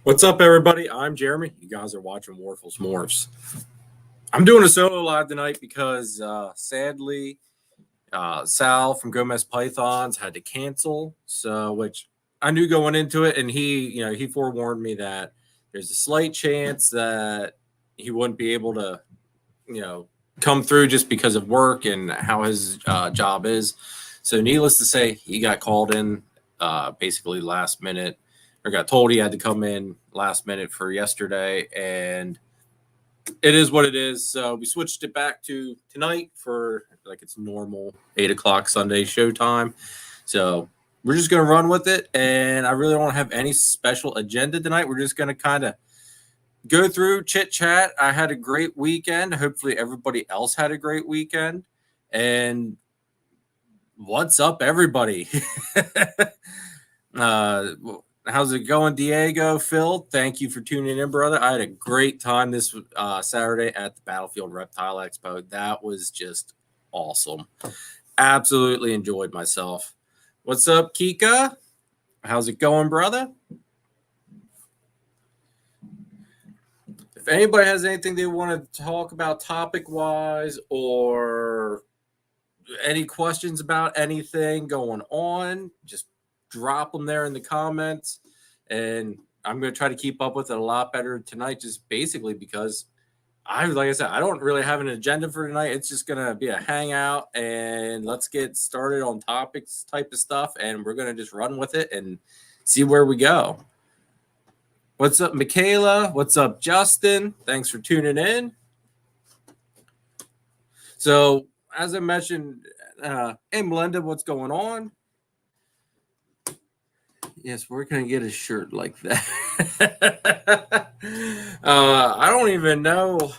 What's up, everybody? I'm Jeremy. You guys are watching Warfel's Morphs. I'm doing a solo live tonight because, sadly, Sal from Gomez Pythons had to cancel. So, which I knew going into it, and he forewarned me that there's a slight chance that he wouldn't be able to, come through just because of work and how his job is. So, needless to say, he got called in basically last minute, or got told he had to come in last minute for yesterday, and it is what it is. So we switched it back to tonight for like its normal 8 o'clock Sunday showtime. So we're just gonna run with it, and I really don't have any special agenda tonight. We're just gonna kind of go through chit chat. I had a great weekend. Hopefully everybody else had a great weekend. And what's up, everybody? How's it going, Diego? Phil, thank you for tuning in, brother. I had a great time this Saturday at the Battlefield Reptile Expo. That was just awesome. Absolutely enjoyed myself. What's up, Kika? How's it going, brother? If anybody has anything they want to talk about topic-wise, or any questions about anything going on, just drop them there in the comments, and I'm going to try to keep up with it a lot better tonight, just basically because like I said, I don't really have an agenda for tonight. It's just going to be a hangout, and let's get started on topics type of stuff, and we're going to just run with it and see where we go. What's up, Michaela? What's up, Justin? Thanks for tuning in. So, as I mentioned, hey, Melinda, what's going on? Yes, we're going to get a shirt like that. I don't even know,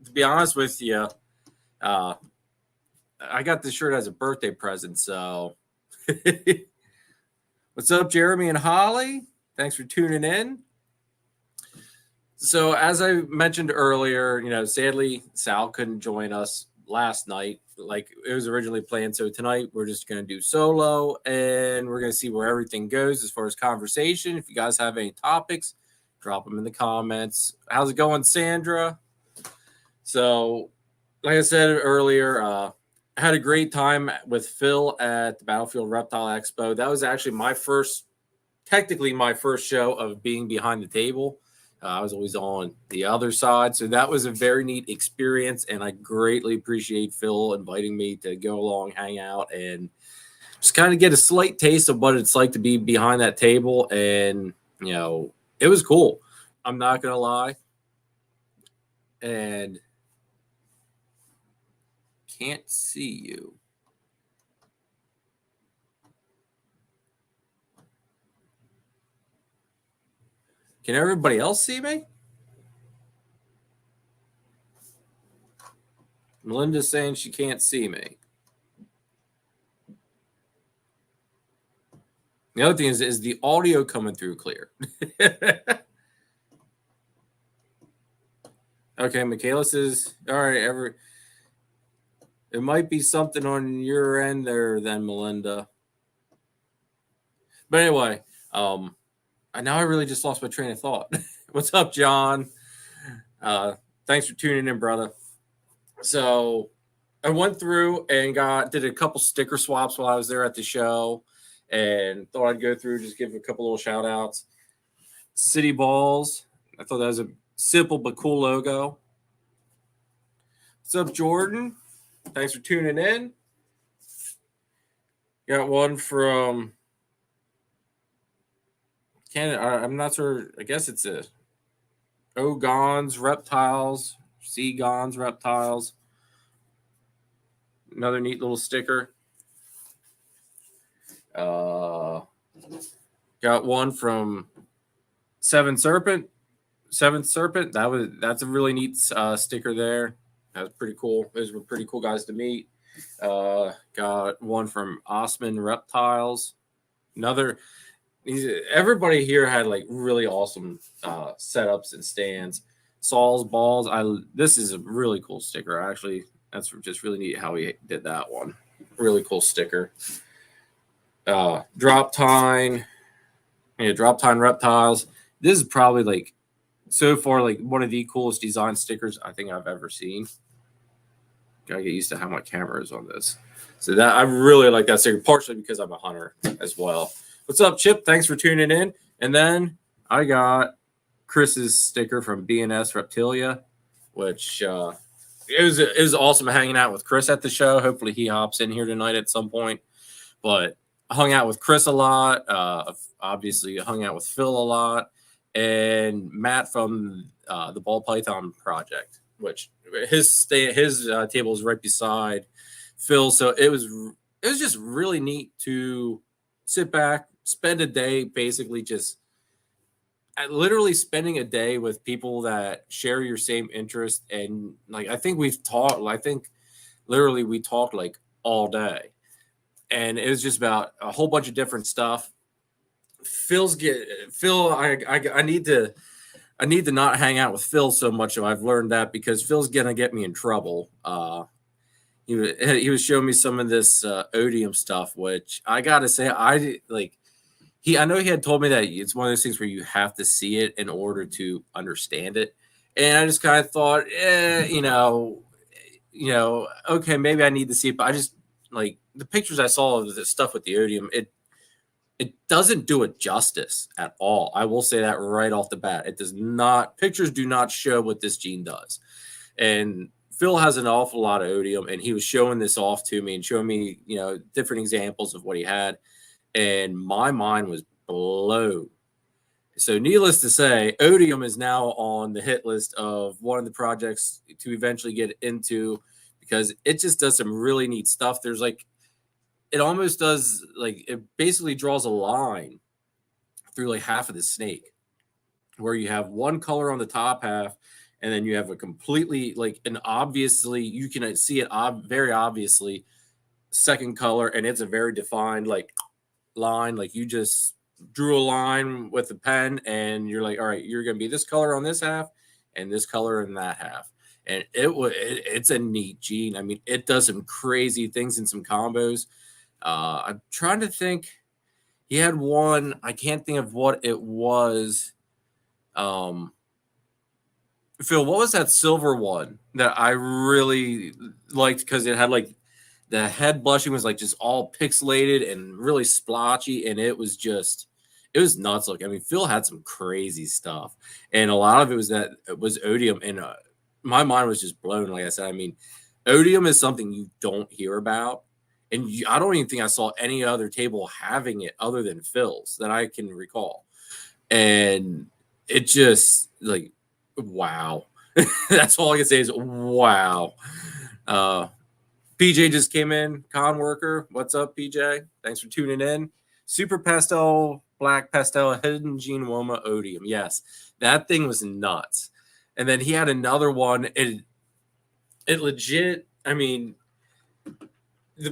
to be honest with you. I got this shirt as a birthday present, so. What's up, Jeremy and Holly? Thanks for tuning in. So, as I mentioned earlier, sadly, Sal couldn't join us last night like it was originally planned. So tonight we're just going to do solo, and we're going to see where everything goes as far as conversation. If you guys have any topics, drop them in the comments. How's it going, Sandra? So, like I said earlier, I had a great time with Phil at the Battlefield Reptile Expo. That was actually technically my first show of being behind the table. I was always on the other side. So that was a very neat experience, and I greatly appreciate Phil inviting me to go along, hang out, and just kind of get a slight taste of what it's like to be behind that table. And, it was cool. I'm not going to lie. And can't see you. Can everybody else see me? Melinda's saying she can't see me. The other thing is the audio coming through clear? Okay, Michaela says, all right, it might be something on your end there then, Melinda. But anyway, now I really just lost my train of thought. What's up, John? Thanks for tuning in, brother. So I went through and did a couple sticker swaps while I was there at the show, and thought I'd go through, just give a couple little shout outs. City Balls. I thought that was a simple but cool logo. What's up, Jordan? Thanks for tuning in. Got one from Canada. I'm not sure. I guess it's a Ogons Reptiles, Seagons Reptiles. Another neat little sticker. Got one from Seventh Serpent. That's a really neat sticker there. That was pretty cool. Those were pretty cool guys to meet. Got one from Osman Reptiles. Everybody here had like really awesome setups and stands. Saul's Balls. This is a really cool sticker. Actually, that's just really neat how he did that one. Really cool sticker. Drop Tine Reptiles. This is probably like so far like one of the coolest design stickers I think I've ever seen. Gotta get used to how my camera is on this. So that I really like that sticker, partially because I'm a hunter as well. What's up, Chip? Thanks for tuning in. And then I got Chris's sticker from BNS Reptilia, which it was awesome hanging out with Chris at the show. Hopefully he hops in here tonight at some point. But I hung out with Chris a lot. Obviously, I hung out with Phil a lot, and Matt from the Ball Python Project, which his table is right beside Phil. So it was just really neat to sit back, spend a day, basically just literally spending a day with people that share your same interest. And like I think we've talked. I think literally we talked like all day. And it was just about a whole bunch of different stuff. Phil, I need to not hang out with Phil so much. So I've learned that because Phil's gonna get me in trouble. He was showing me some of this odium stuff, which I gotta say I like. I know he had told me that it's one of those things where you have to see it in order to understand it, and I just kind of thought, okay, maybe I need to see it, but I just like the pictures I saw of the stuff with the odium, it doesn't do it justice at all. I will say that right off the bat. It does not. Pictures do not show what this gene does. And Phil has an awful lot of odium, and he was showing this off to me and showing me, different examples of what he had, and my mind was blown. So needless to say, odium is now on the hit list of one of the projects to eventually get into, because it just does some really neat stuff. There's like, it almost does like, it basically draws a line through like half of the snake where you have one color on the top half, and then you have a completely like an obviously, you can see it very obviously second color, and it's a very defined like line. Like you just drew a line with a pen and you're like, all right, you're going to be this color on this half and this color in that half. And it's a neat gene. I mean, it does some crazy things and some combos. I'm trying to think. He had one. I can't think of what it was. Phil, what was that silver one that I really liked because it had like the head blushing was like just all pixelated and really splotchy, and it was nuts. Look, I mean, Phil had some crazy stuff, and a lot of it was odium, and my mind was just blown. Like I said, I mean, odium is something you don't hear about, and I don't even think I saw any other table having it other than Phil's that I can recall, and it just like, wow. That's all I can say is wow. PJ just came in, con worker. What's up, PJ? Thanks for tuning in. Super pastel, black pastel, hidden gene Woma odium. Yes, that thing was nuts. And then he had another one. It legit, I mean,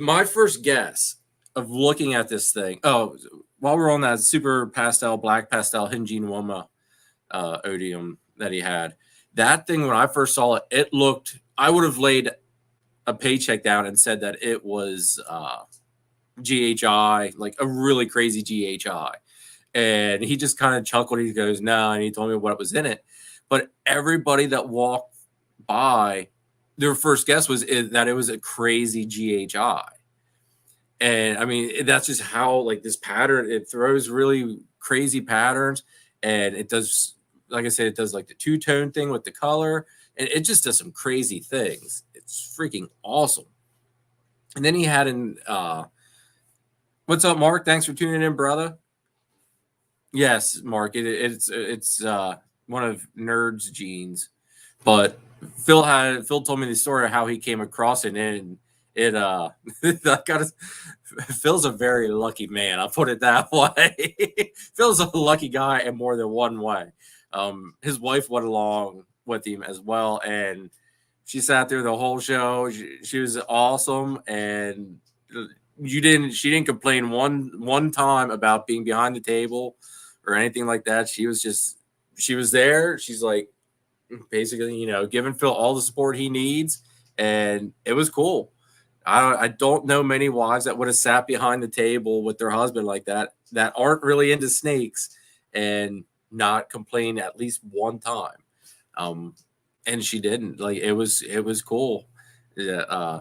my first guess of looking at this thing. Oh, while we're on that super pastel, black pastel, hidden gene Woma odium that he had, that thing, when I first saw it, it looked, I would have laid a paycheck down and said that it was GHI, like a really crazy GHI. And he just kind of chuckled. He goes, no, and he told me what was in it. But everybody that walked by, their first guess was that it was a crazy GHI. And I mean, that's just how like this pattern, it throws really crazy patterns. And it does, like I said, it does like the two-tone thing with the color. And it just does some crazy things. It's freaking awesome. And then he had what's up, Mark? Thanks for tuning in, brother. Yes, Mark. It's one of Nerd's genes, but Phil told me the story of how he came across it, and Phil's a very lucky man. I'll put it that way. Phil's a lucky guy in more than one way. His wife went along with him as well, and she sat there the whole show. She was awesome, and she didn't complain one time about being behind the table or anything like that. She was there. She's like basically, giving Phil all the support he needs, and it was cool. I don't know many wives that would have sat behind the table with their husband like that aren't really into snakes and not complain at least one time. And she didn't. Like it was cool. Yeah,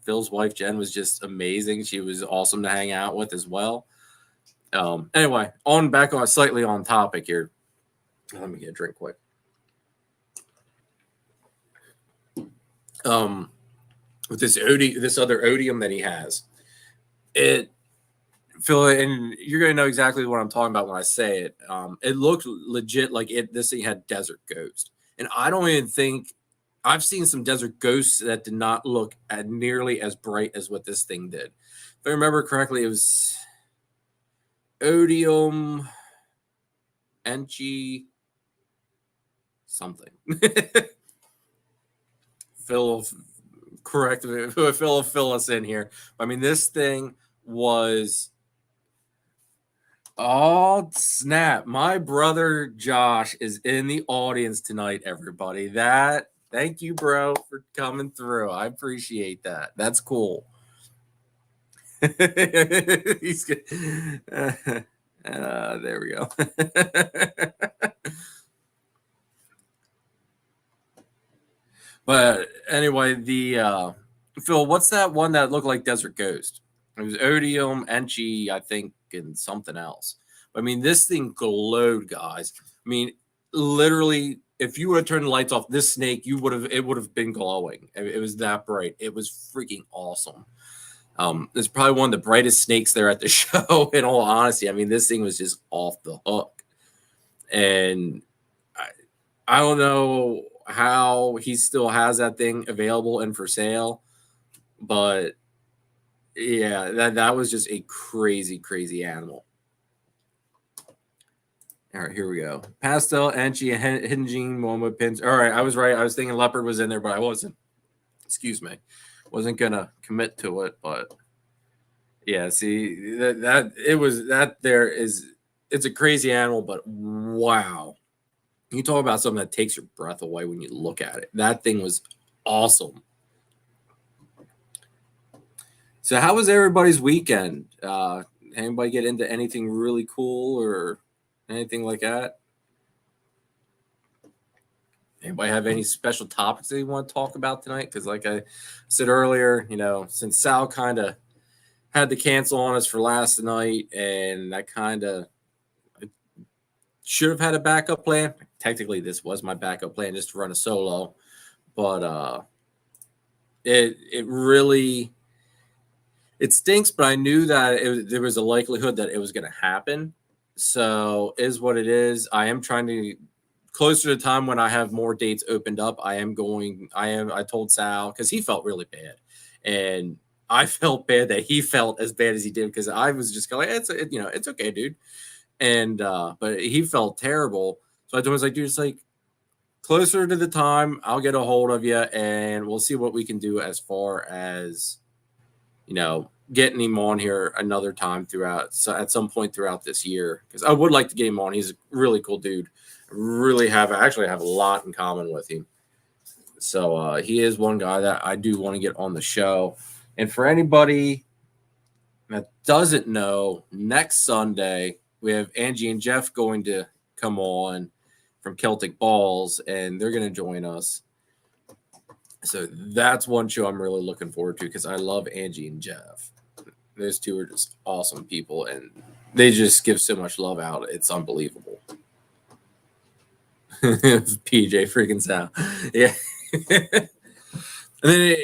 Phil's wife Jen was just amazing. She was awesome to hang out with as well. Anyway, back on slightly on topic here. Let me get a drink quick. With this other odium that he has, Phil, and you're gonna know exactly what I'm talking about when I say it. It looked legit like this thing had Desert Ghost, and I don't even think I've seen some Desert Ghosts that did not look nearly as bright as what this thing did. If I remember correctly, it was Odium Enchi something. Phil, correct me. Phil, fill us in here. I mean, this thing was. Oh, snap. My brother Josh is in the audience tonight, everybody. Thank you, bro, for coming through. I appreciate that. That's cool. He's good. There we go. But anyway, Phil, what's that one that looked like Desert Ghost? It was Odium, Enchi, I think, and something else. I mean, this thing glowed, guys. I mean, literally, if you would have turned the lights off, this snake, it would have been glowing. It was that bright. It was freaking awesome. It's probably one of the brightest snakes there at the show, in all honesty. I mean, this thing was just off the hook. And I don't know how he still has that thing available and for sale, but yeah, that was just a crazy, crazy animal. All right, here we go. Pastel, Enchi, hinging, Momo pins. All right, I was right. I was thinking leopard was in there, but I wasn't. Excuse me. Wasn't gonna commit to it, but yeah. See it's a crazy animal, but wow. You talk about something that takes your breath away when you look at it. That thing was awesome. So how was everybody's weekend? Anybody get into anything really cool or anything like that? Anybody have any special topics that you want to talk about tonight? Because like I said earlier, since Sal kind of had to cancel on us for last night, and I kind of should have had a backup plan. Technically, this was my backup plan, just to run a solo. But it really stinks. But I knew that there was a likelihood that it was going to happen. So is what it is. I am trying to closer to the time when I have more dates opened up. I told Sal, because he felt really bad, and I felt bad that he felt as bad as he did, because I was just going, it's okay, dude. And but he felt terrible. So I told him, I was like, dude, it's like closer to the time, I'll get a hold of you and we'll see what we can do as far as, getting him on here another time at some point throughout this year. Because I would like to get him on. He's a really cool dude. I actually have a lot in common with him. So he is one guy that I do want to get on the show. And for anybody that doesn't know, next Sunday, we have Angie and Jeff going to come on from Celtic Balls, and they're going to join us. So that's one show I'm really looking forward to, because I love Angie and Jeff. Those two are just awesome people, and they just give so much love out. It's unbelievable. PJ freaking Sal. Yeah. And then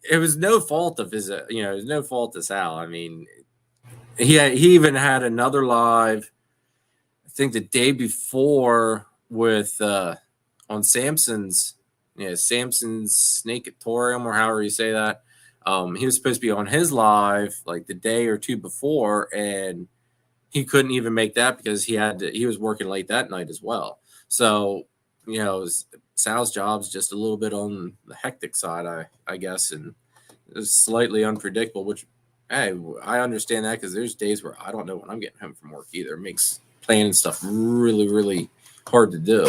it was no fault of his, it was no fault of Sal. I mean, he even had another live, I think the day before, with on Samson's Snakeatorium, or however you say that. He was supposed to be on his live like the day or two before, and he couldn't even make that because he was working late that night as well. So, Sal's job's just a little bit on the hectic side, I guess, and it's slightly unpredictable, which, hey, I understand that, because there's days where I don't know when I'm getting home from work either. It makes planning stuff really, really hard to do.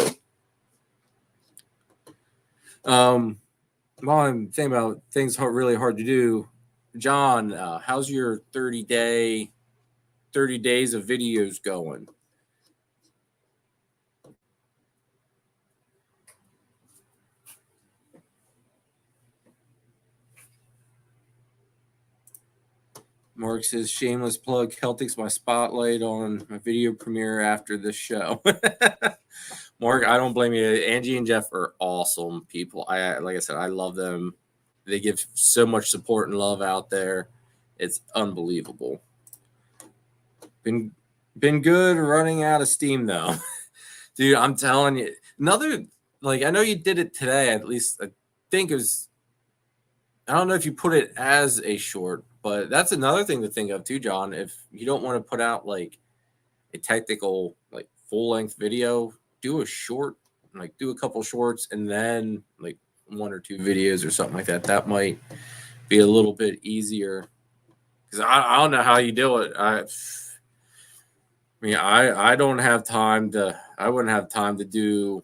While I'm thinking about things really hard to do, John, how's your 30 days of videos going? Mark says, shameless plug. Celtics my spotlight on my video premiere after this show. Mark, I don't blame you. Angie and Jeff are awesome people. Like I said, I love them. They give so much support and love out there. It's unbelievable. Been good running out of steam though. Dude, I'm telling you. Another, like, I know you did it today, at least I think it was, I don't know if you put it as a short, but that's another thing to think of too, John. If you don't want to put out like a technical, like full length video, do a short, like do a couple shorts and then like 1 or 2 videos or something like that. That might be a little bit easier because I don't know how you do it. I mean, I don't have time to. I wouldn't have time to do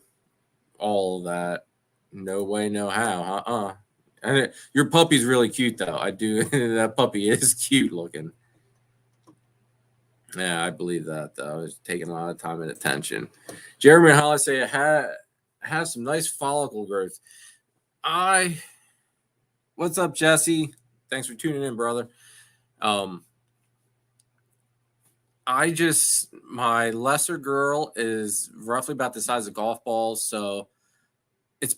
all of that. No way, no how. And your puppy's really cute, though. I do. That puppy is cute looking. Yeah, I believe that. Though it's taking a lot of time and attention. Jeremy and Holly say it has some nice follicle growth. What's up, Jesse? Thanks for tuning in, brother. My lesser girl is roughly about the size of golf balls, so it's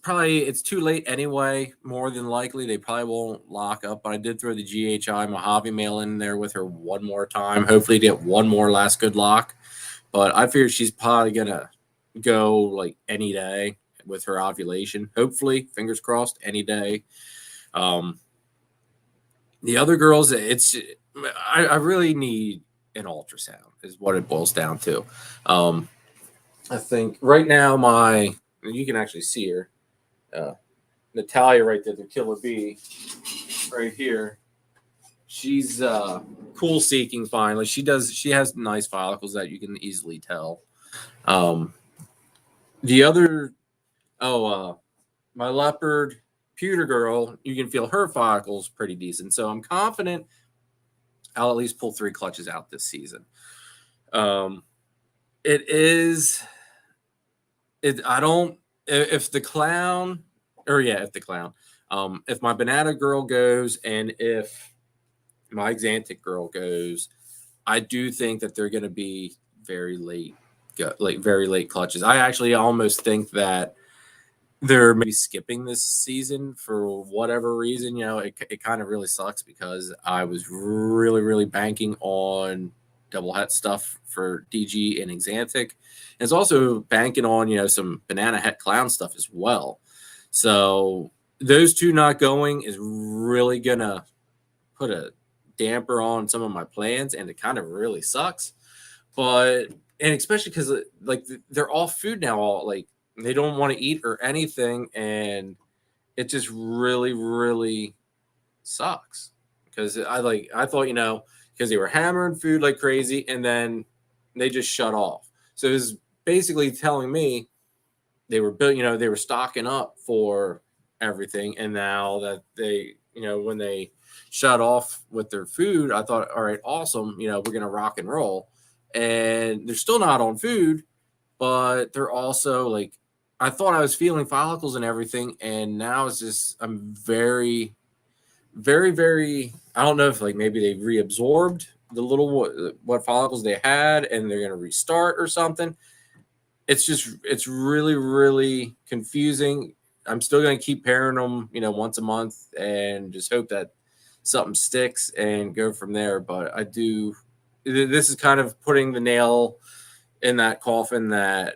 too late anyway. More than likely, they probably won't lock up. But I did throw the GHI Mojave mail in there with her one more time. Hopefully, get one more last good lock. But I figure she's probably gonna go like any day with her ovulation. Hopefully, fingers crossed, any day. The other girls, I really need an ultrasound is what it boils down to. I think right now you can actually see her, Natalia right there, the killer bee right here. She's cool seeking finally. She has nice follicles that you can easily tell. The other, my leopard pewter girl, you can feel her follicles pretty decent. So I'm confident I'll at least pull 3 clutches out this season. If my banana girl goes and if my Xanthic girl goes, I do think that they're going to be very late clutches. I actually almost think that they're maybe skipping this season for whatever reason. It kind of really sucks because I was really, really banking on double het stuff for DG and Xanthic. And it's also banking on, some banana het clown stuff as well. So those 2 not going is really going to put a damper on some of my plans, and it kind of really sucks. And especially because like they're all food now, they don't want to eat or anything, and it just really, really sucks because I thought, because they were hammering food like crazy and then they just shut off. So it was basically telling me they were stocking up for everything, and now that they, when they shut off with their food, I thought, all right, awesome, we're gonna rock and roll, and they're still not on food, but they're also I thought I was feeling follicles and everything, and now it's just I'm very, very, very. I don't know if maybe they reabsorbed the little what follicles they had, and they're gonna restart or something. It's really, really confusing. I'm still gonna keep pairing them, once a month, and just hope that something sticks and go from there. But I do. This is kind of putting the nail in that coffin that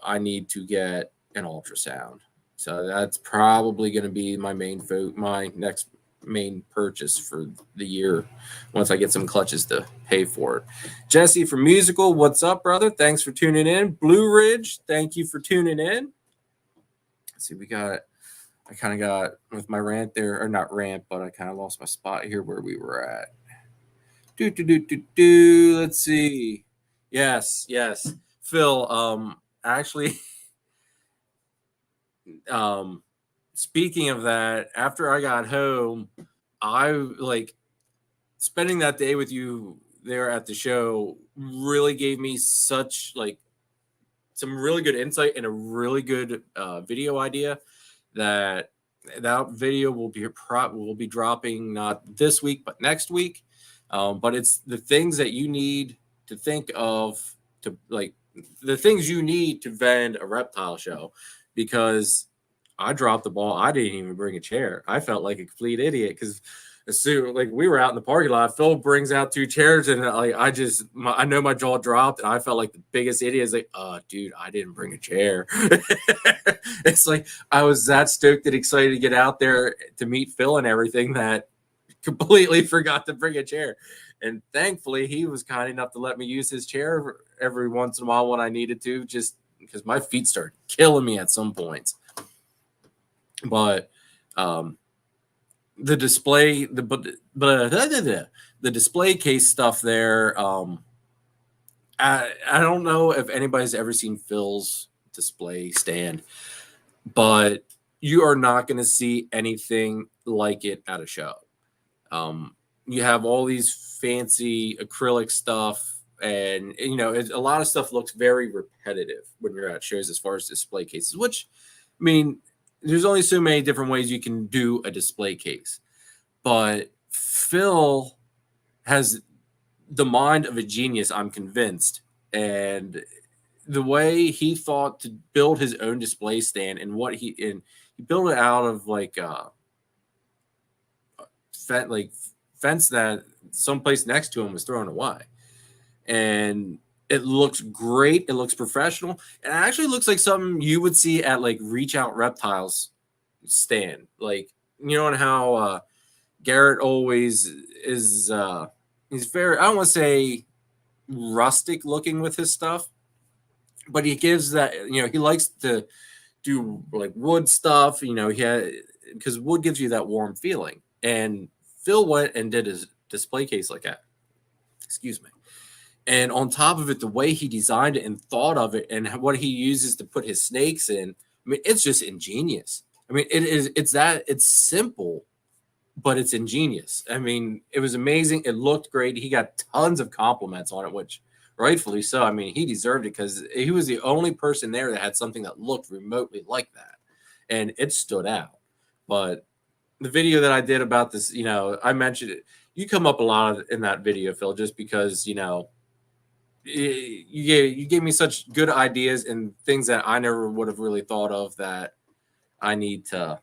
I need to get an ultrasound. So that's probably going to be my my next main purchase for the year once I get some clutches to pay for it. Jesse from Musical, what's up, brother? Thanks for tuning in. Blue Ridge, thank you for tuning in. Let's see, I kind of got with my rant there, or not rant, but I kind of lost my spot here where we were at. Let's see. Yes. Phil, actually, speaking of that, after I got home, I spending that day with you there at the show really gave me such some really good insight and a really good video idea that video will be dropping not this week but next week. But it's the things that you need to think of to like the things you need to vend a reptile show, because I dropped the ball. I didn't even bring a chair. I felt like a complete idiot because as soon like we were out in the parking lot, Phil brings out 2 chairs and like I know my jaw dropped and I felt like the biggest idiot. It's like, dude, I didn't bring a chair. It's like I was that stoked and excited to get out there to meet Phil and everything that completely forgot to bring a chair. And thankfully, he was kind enough to let me use his chair every once in a while when I needed to, just because my feet started killing me at some points. But the display, the display case stuff there. I don't know if anybody's ever seen Phil's display stand, but you are not going to see anything like it at a show. You have all these fancy acrylic stuff, and you know a lot of stuff looks very repetitive when you're at shows as far as display cases. Which, I mean, there's only so many different ways you can do a display case, but Phil has the mind of a genius, I'm convinced, and the way he thought to build his own display stand and he built it out of like fence that someplace next to him was thrown away, and it looks great. It looks professional. It actually looks like something you would see at like Reach Out Reptiles stand. Like, you know, and how Garrett always is. He's very, I don't want to say rustic looking with his stuff, but he gives that, you know, he likes to do like wood stuff, you know, because wood gives you that warm feeling. And Phil went and did his display case like that. Excuse me. And on top of it, the way he designed it and thought of it and what he uses to put his snakes in, I mean, it's just ingenious. I mean, it's simple, but it's ingenious. I mean, it was amazing. It looked great. He got tons of compliments on it, which rightfully so. I mean, he deserved it because he was the only person there that had something that looked remotely like that. And it stood out. But the video that I did about this, you know, I mentioned it. You come up a lot in that video, Phil, just because, you know, you gave me such good ideas and things that I never would have really thought of that I need to,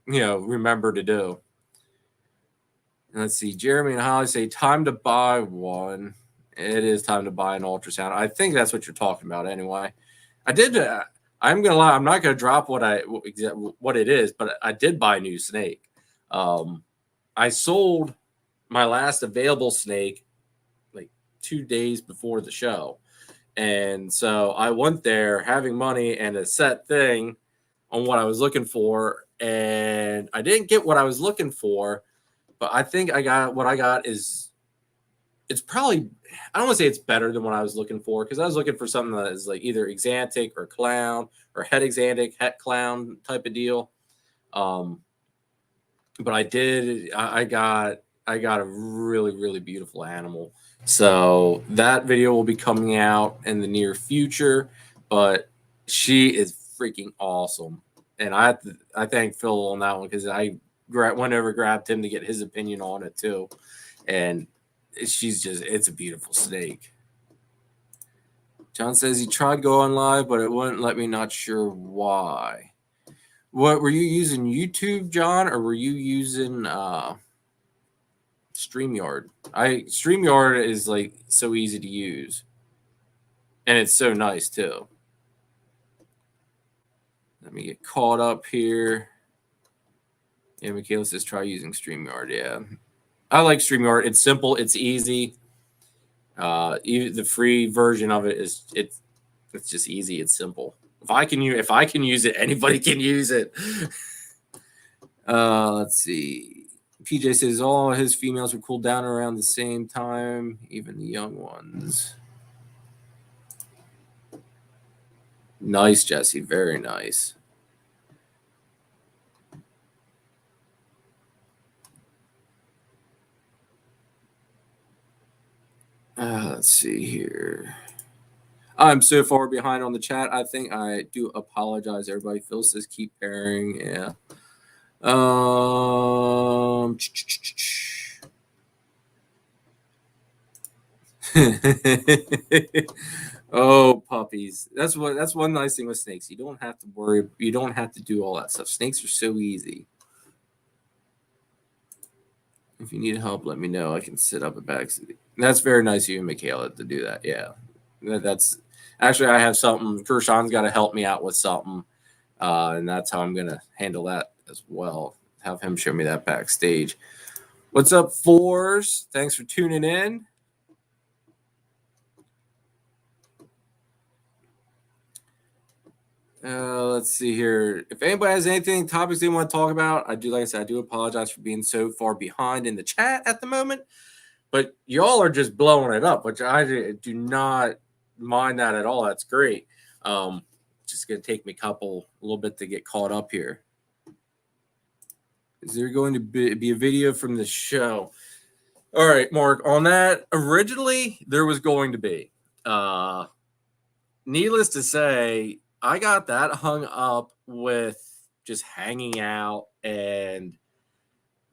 you know, remember to do. And let's see, Jeremy and Holly say time to buy one. It is time to buy an ultrasound. I think that's what you're talking about anyway. I did. I'm gonna lie. I'm not gonna drop what it is, but I did buy a new snake. I sold my last available snake like 2 days before the show, and so I went there having money and a set thing on what I was looking for, and I didn't get what I was looking for, but I think I got what I got is it's probably, I don't want to say it's better than what I was looking for, because I was looking for something that is like either exantic or clown or het exantic, het clown type of deal. But I got a really, really beautiful animal. So that video will be coming out in the near future, but she is freaking awesome. And I thank Phil on that one because I went over, grabbed him to get his opinion on it too. And it's a beautiful snake. John says he tried going live, but it wouldn't let me. Not sure why. What were you using, YouTube, John, or were you using StreamYard? StreamYard is like so easy to use, and it's so nice too. Let me get caught up here. Yeah, Michaela says try using StreamYard. Yeah, I like StreamYard. It's simple. It's easy. Even the free version of it is it's just easy. It's simple. If I can use it, anybody can use it. Let's see. PJ says all his females were cooled down around the same time, even the young ones. Nice, Jesse. Very nice. Let's see here. I'm so far behind on the chat. I think I do apologize, everybody. Phil says keep pairing. Yeah. Oh, puppies. That's one nice thing with snakes. You don't have to worry. You don't have to do all that stuff. Snakes are so easy. If you need help, let me know. I can sit up a back. That's very nice of you, Michaela, to do that. Yeah. That's actually, I have something. Kershawn's got to help me out with something. And that's how I'm going to handle that as well. Have him show me that backstage. What's up, Fours? Thanks for tuning in. Let's see here. If anybody has anything, topics they want to talk about, like I said, I do apologize for being so far behind in the chat at the moment. But y'all are just blowing it up, which I do not mind that at all. That's great. Just going to take me a little bit to get caught up here. Is there going to be a video from the show? All right, Mark, on that, originally there was going to be. Needless to say, I got that hung up with just hanging out, and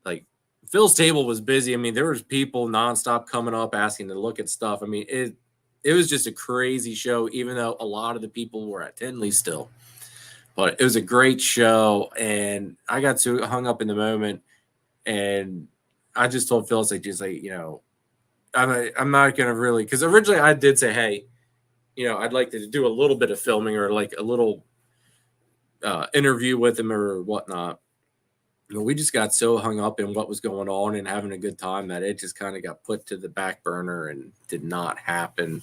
like Phil's table was busy. I mean, there was people nonstop coming up asking to look at stuff. I mean, it was just a crazy show, even though a lot of the people were at Tinley still. But it was a great show, and I got so hung up in the moment, and I just told Phil, I'm not gonna really, because originally I did say, hey, I'd like to do a little bit of filming or like a little interview with him or whatnot. We just got so hung up in what was going on and having a good time that it just kind of got put to the back burner and did not happen.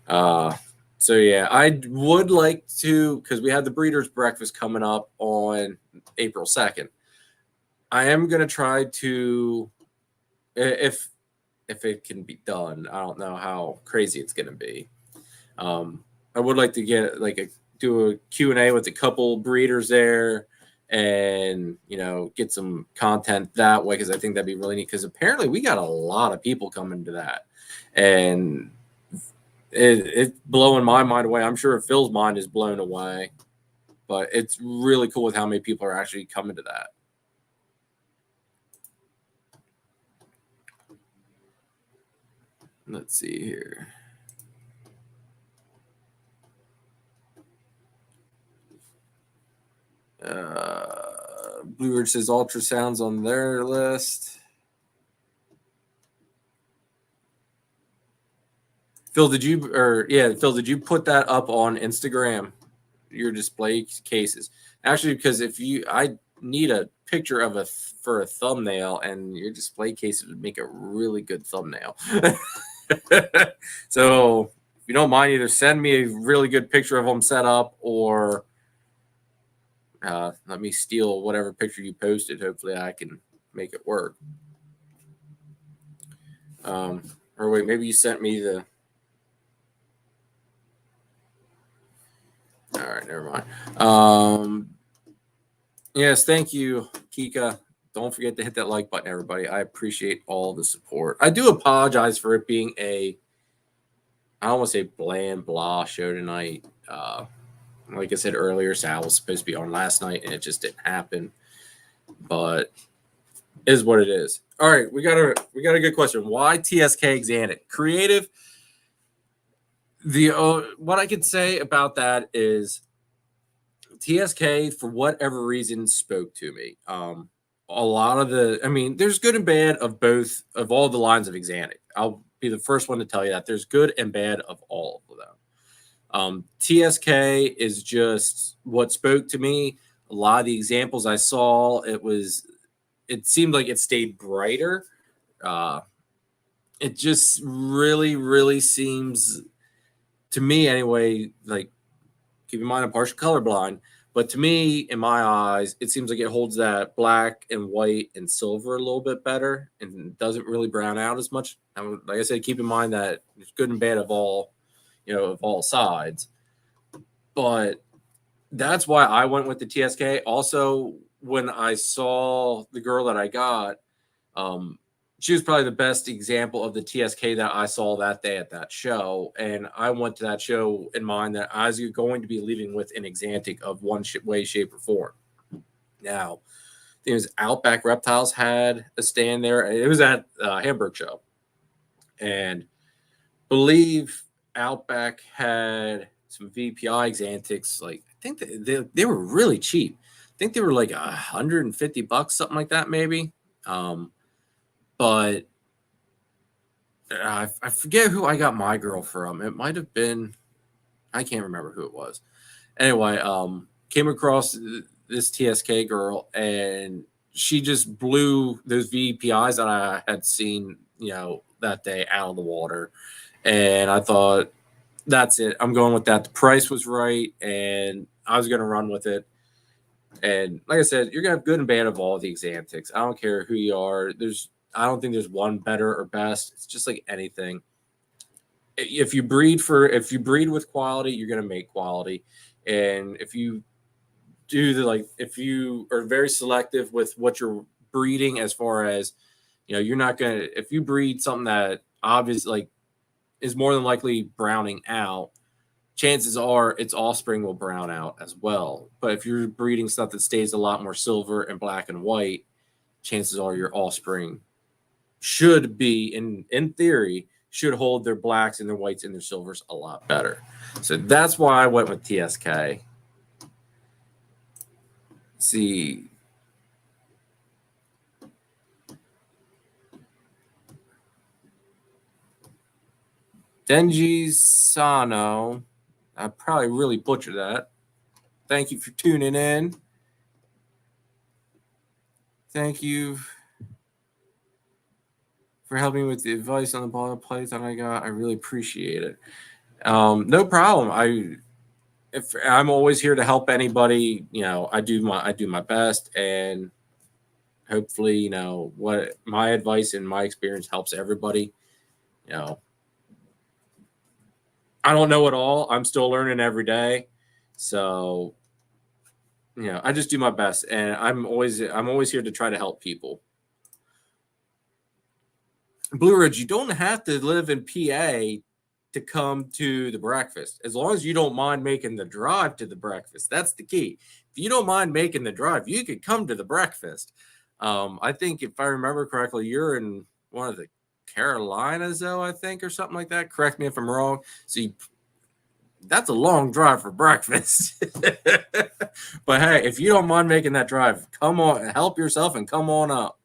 So yeah, I would like to, because we have the Breeders' Breakfast coming up on April 2nd. I am going to try to, if it can be done, I don't know how crazy it's going to be. I would like to get do a Q&A with a couple breeders there and, get some content that way, because I think that'd be really neat, because apparently we got a lot of people coming to that. And it's blowing my mind away. I'm sure Phil's mind is blown away, but it's really cool with how many people are actually coming to that. Let's see here. Blue Ridge says ultrasounds on their list. Phil, did you put that up on Instagram? Your display cases. Actually, because I need a picture of for a thumbnail, and your display cases would make a really good thumbnail. So if you don't mind, either send me a really good picture of them set up, or let me steal whatever picture you posted. Hopefully I can make it work. Or wait, maybe you sent me the... All right, never mind. Yes, thank you, Kika. Don't forget to hit that like button, everybody. I appreciate all the support. I do apologize for it being I don't want to say bland blah show tonight. Like I said earlier, Sal was supposed to be on last night, and it just didn't happen. But it is what it is. All right, we got a good question. Why TSK Xanax? Creative. What I could say about that is TSK, for whatever reason, spoke to me. A lot of there's good and bad of both, of all the lines of Xanax. I'll be the first one to tell you that there's good and bad of all of them. TSK is just what spoke to me. A lot of the examples I saw, it seemed like it stayed brighter. It just really, really seems, to me anyway, like, keep in mind I'm partial colorblind, but to me, in my eyes, it seems like it holds that black and white and silver a little bit better and doesn't really brown out as much. Like I said, keep in mind that it's good and bad of all sides. But that's why I went with the TSK. Also, when I saw the girl that I got, she was probably the best example of the TSK that I saw that day at that show. And I went to that show in mind that I was going to be leaving with an Xantic of one way, shape, or form. Now, I think it was Outback Reptiles had a stand there. It was at Hamburg show. And believe Outback had some VPI Xantics. Like I think they were really cheap. I think they were like $150, something like that, maybe. But I forget who I got my girl from. It might have been, I can't remember who it was. Anyway, came across this TSK girl, and she just blew those VPIs that I had seen, that day out of the water. And I thought, that's it. I'm going with that. The price was right, and I was going to run with it. And like I said, you're going to have good and bad of all the Xantics. I don't care who you are. I don't think there's one better or best. It's just like anything. If you breed with quality, you're going to make quality. And if you if you are very selective with what you're breeding, as far as, you're not going to, if you breed something that obviously like is more than likely browning out, chances are its offspring will brown out as well. But if you're breeding stuff that stays a lot more silver and black and white, chances are your offspring should be, in theory, should hold their blacks and their whites and their silvers a lot better. So that's why I went with TSK. Let's see. Denji Sano. I probably really butchered that. Thank you for tuning in. Thank you for helping with the advice on the bottle plates that I got. I really appreciate it. No problem. I'm always here to help anybody. I do my best, and hopefully, what my advice and my experience helps everybody. I don't know it all. I'm still learning every day. So, I just do my best, and I'm always here to try to help people. Blue Ridge, you don't have to live in PA to come to the breakfast, as long as you don't mind making the drive to the breakfast. That's the key. If you don't mind making the drive, you could come to the breakfast. I think, if I remember correctly, you're in one of the Carolinas, though, I think, or something like that. Correct me if I'm wrong. So that's a long drive for breakfast. But hey, if you don't mind making that drive, come on, help yourself and come on up.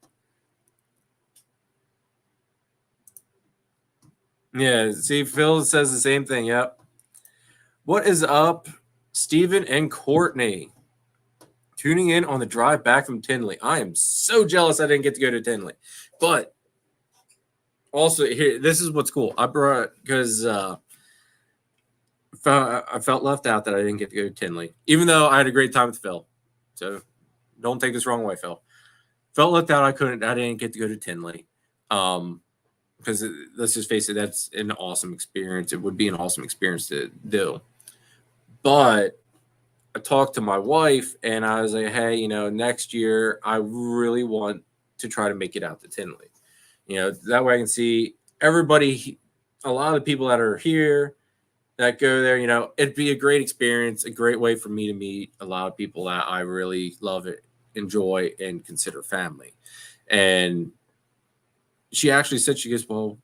Yeah, see, Phil says the same thing. Yep. What is up, Steven and Courtney? Tuning in on the drive back from Tinley. I am so jealous I didn't get to go to Tinley. But also, here, this is what's cool. I brought, because I felt left out that I didn't get to go to Tinley, even though I had a great time with Phil. So don't take this wrong way, Phil. Felt left out. I didn't get to go to Tinley. Because let's just face it, that's an awesome experience. It would be an awesome experience to do. But I talked to my wife, and I was like, hey, next year I really want to try to make it out to Tinley. That way I can see everybody, a lot of the people that are here that go there. It'd be a great experience, a great way for me to meet a lot of people that I really love it, enjoy, and consider family. And she actually said, she goes, well,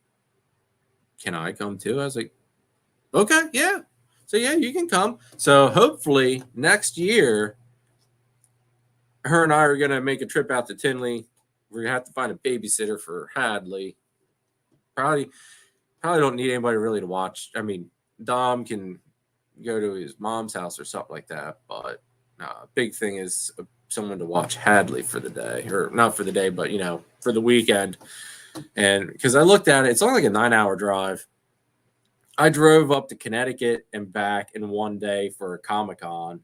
can I come too? I was like, okay, yeah. So yeah, you can come. So hopefully next year, her and I are going to make a trip out to Tinley. We're going to have to find a babysitter for Hadley. Probably don't need anybody really to watch. I mean, Dom can go to his mom's house or something like that. But big thing is someone to watch Hadley for the day, or not for the day, but for the weekend. And because I looked at it, it's only like a 9-hour drive. I drove up to Connecticut and back in one day for a Comic-Con.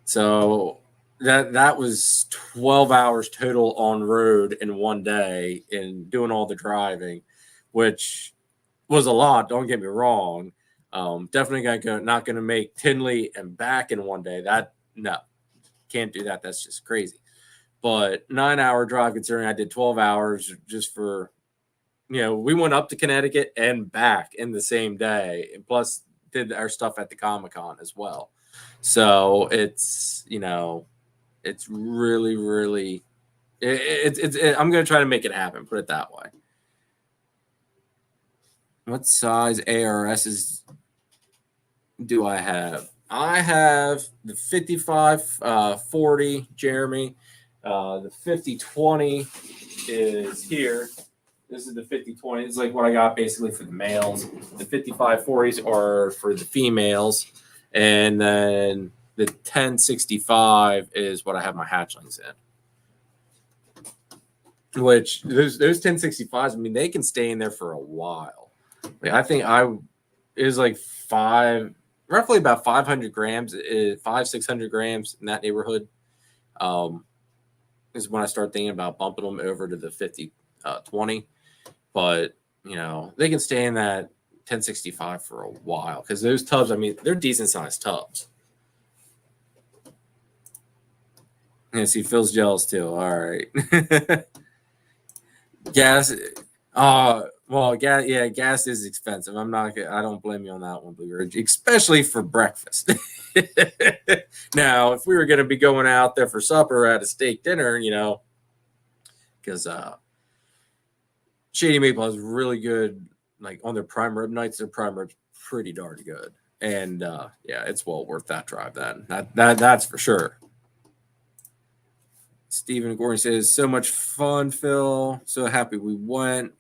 So that was 12 hours total on road in one day and doing all the driving, which was a lot. Don't get me wrong. Definitely not going to make Tinley and back in one day. No, can't do that. That's just crazy. But 9-hour drive, considering I did 12 hours just for, we went up to Connecticut and back in the same day, and plus did our stuff at the Comic-Con as well. So it's, it's really, really, I'm going to try to make it happen. Put it that way. What size ARSs do I have? I have the 55 40 Jeremy. The 5020 is here. This is the 5020. It's like what I got basically for the males. The 5540s are for the females. And then the 1065 is what I have my hatchlings in. Which those 1065s, I mean, they can stay in there for a while. Like, I think it was like roughly about 500 grams, 600 grams in that neighborhood. Is when I start thinking about bumping them over to the 50-20. But, you know, they can stay in that 1065 for a while because those tubs, I mean, they're decent sized tubs. Yeah, see, Phil's jealous too. All right. Gas. Well, gas. Yeah, gas is expensive. I don't blame you on that one, Blue Ridge, especially for breakfast. Now, if we were going to be going out there for supper at a steak dinner, you know, because Shady Maple has really good, like on their prime rib nights, their prime rib's pretty darn good. And yeah, it's well worth that drive then. That's for sure. Stephen Gordon says, so much fun, Phil. So happy we went.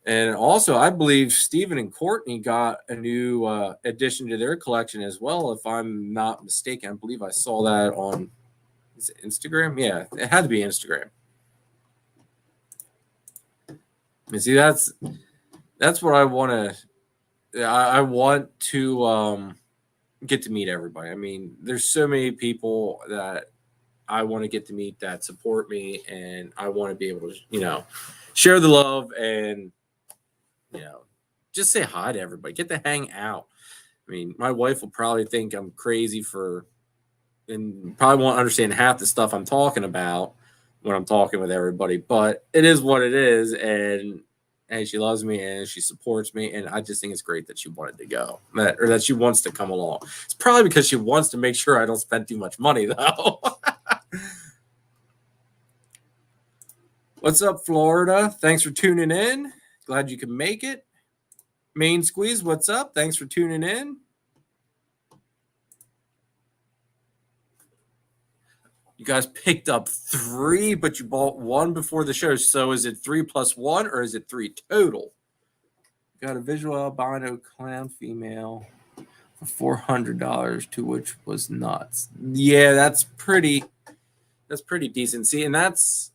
And also, I believe Stephen and Courtney got a new addition to their collection as well, if I'm not mistaken. I believe I saw that on Instagram. Yeah, it had to be Instagram. And see, that's what I want to. I want to get to meet everybody. I mean, there's so many people that I want to get to meet that support me, and I want to be able to, you know, share the love and, you know, just say hi to everybody. Get to hang out. I mean, my wife will probably think I'm crazy and probably won't understand half the stuff I'm talking about when I'm talking with everybody, but it is what it is. And she loves me and she supports me. And I just think it's great that she wanted to go, or that she wants to come along. It's probably because she wants to make sure I don't spend too much money, though. What's up, Florida? Thanks for tuning in. Glad you could make it. Main Squeeze, what's up? Thanks for tuning in. You guys picked up 3, but you bought 1 before the show. So is it 3 plus 1 or is it 3 total? Got a visual albino clown female for $400, to which was nuts. Yeah, that's pretty decent. See, and that's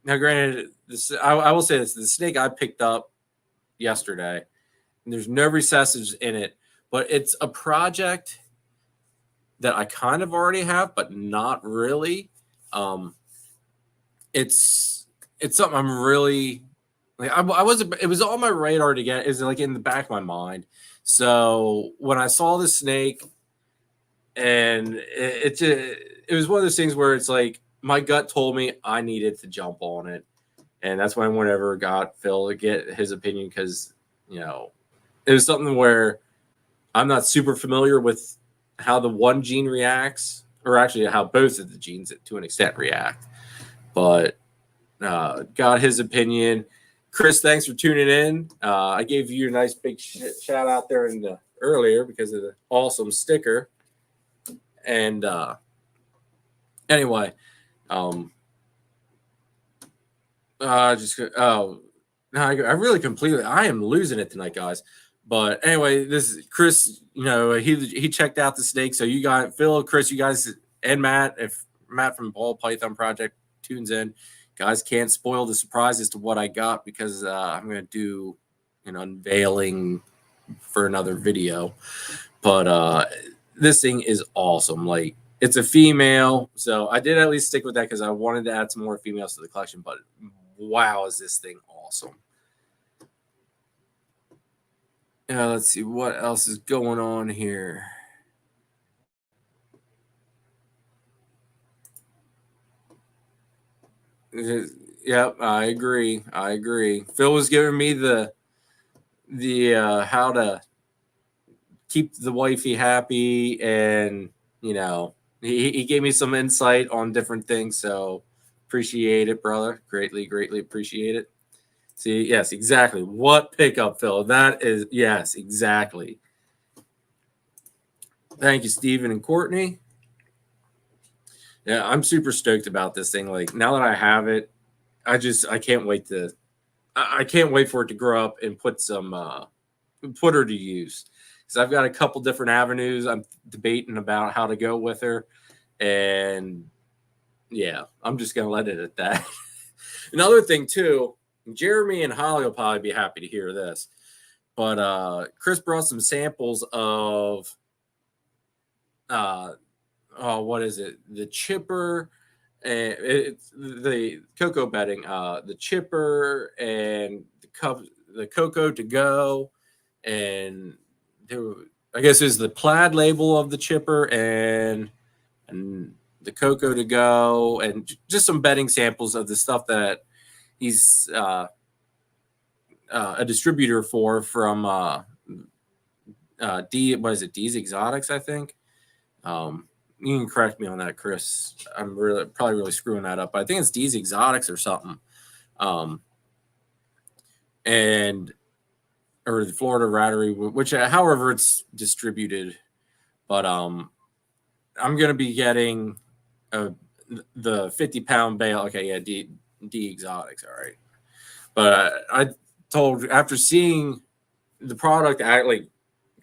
now granted, I will say this: the snake I picked up yesterday, and there's no recessives in it, but it's a project that I kind of already have, but not really. It's something I'm really like. It was on my radar to get. Is like in the back of my mind. So when I saw the snake, and it was one of those things where it's like my gut told me I needed to jump on it, and that's when whenever got Phil to get his opinion, because you know it was something where I'm not super familiar with how the one gene reacts, or actually how both of the genes to an extent react. But got his opinion. Chris, thanks for tuning in. I gave you a nice big shout out there in the earlier because of the awesome sticker. And anyway, no, I really completely, I am losing it tonight, guys. But anyway, this is Chris. You know, he checked out the snake. So you got Phil, Chris, you guys, and Matt. If Matt from Ball Python Project tunes in, guys can't spoil the surprise as to what I got because I'm going to do an unveiling for another video. But this thing is awesome. Like, it's a female, so I did at least stick with that because I wanted to add some more females to the collection. But wow, is this thing awesome! Let's see what else is going on here. Yep, I agree. Phil was giving me the how to keep the wifey happy, and you know, he gave me some insight on different things. So appreciate it, brother. Greatly appreciate it. See, yes, exactly. What pickup, Phil? That is, yes, exactly. Thank you, Stephen and Courtney. Yeah, I'm super stoked about this thing. Like, now that I have it, I can't wait to, I can't wait for it to grow up and put her to use. Because I've got a couple different avenues I'm debating about how to go with her. And yeah, I'm just going to let it at that. Another thing, too, Jeremy and Holly will probably be happy to hear this. But Chris brought some samples of what is it? The chipper and it's the cocoa bedding, the chipper and the cup, the cocoa to go, and there, I guess is the plaid label of the chipper and the cocoa to go, and just some bedding samples of the stuff that he's a distributor from D. What is it? D's Exotics, I think. You can correct me on that, Chris. I'm probably really screwing that up. But I think it's D's Exotics or something. And or the Florida Rattery, which however it's distributed. But I'm gonna be getting the 50-pound bale. Okay, yeah, D Exotics, all right. But I told after seeing the product, like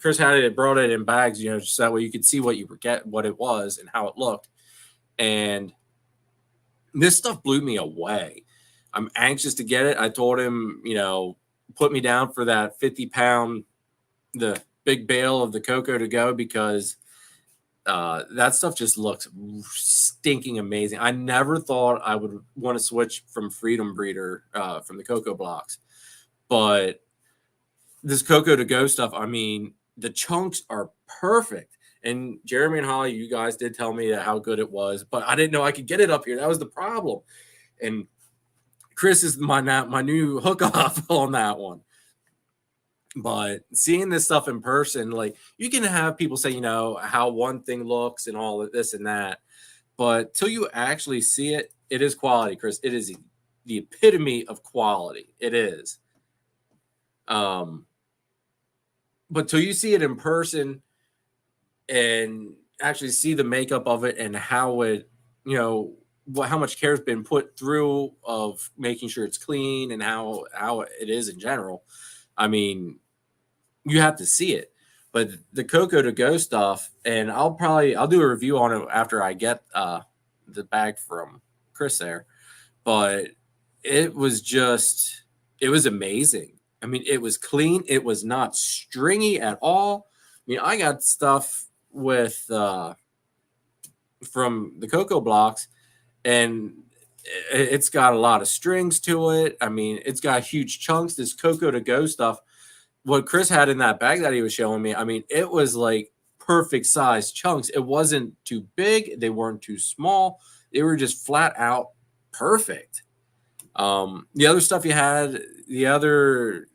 Chris had it, brought it in bags, just that way you could see what you were what it was and how it looked. And this stuff blew me away. I'm anxious to get it. I told him, put me down for that 50-pound, the big bale of the cocoa to go, because that stuff just looks stinking amazing. I never thought I would want to switch from Freedom Breeder from the cocoa blocks, but this cocoa to go stuff, I mean, the chunks are perfect. And Jeremy and Holly, you guys did tell me how good it was, but I didn't know I could get it up here. That was the problem. And Chris is my new hook off on that one. But seeing this stuff in person, like, you can have people say, how one thing looks and all of this and that, but till you actually see it, it is quality, Chris. It is the epitome of quality. It is. But till you see it in person and actually see the makeup of it and how it, how much care has been put through of making sure it's clean and how it is in general, I mean, you have to see it. But the cocoa to go stuff, and I'll do a review on it after I get the bag from Chris there. But it was amazing. I mean, it was clean. It was not stringy at all. I mean, I got stuff with from the cocoa blocks, and it's got a lot of strings to it. I mean, it's got huge chunks. This cocoa to go stuff, what Chris had in that bag that he was showing me, I mean, it was like perfect size chunks. It wasn't too big. They weren't too small. They were just flat out perfect. The other stuff you had, the other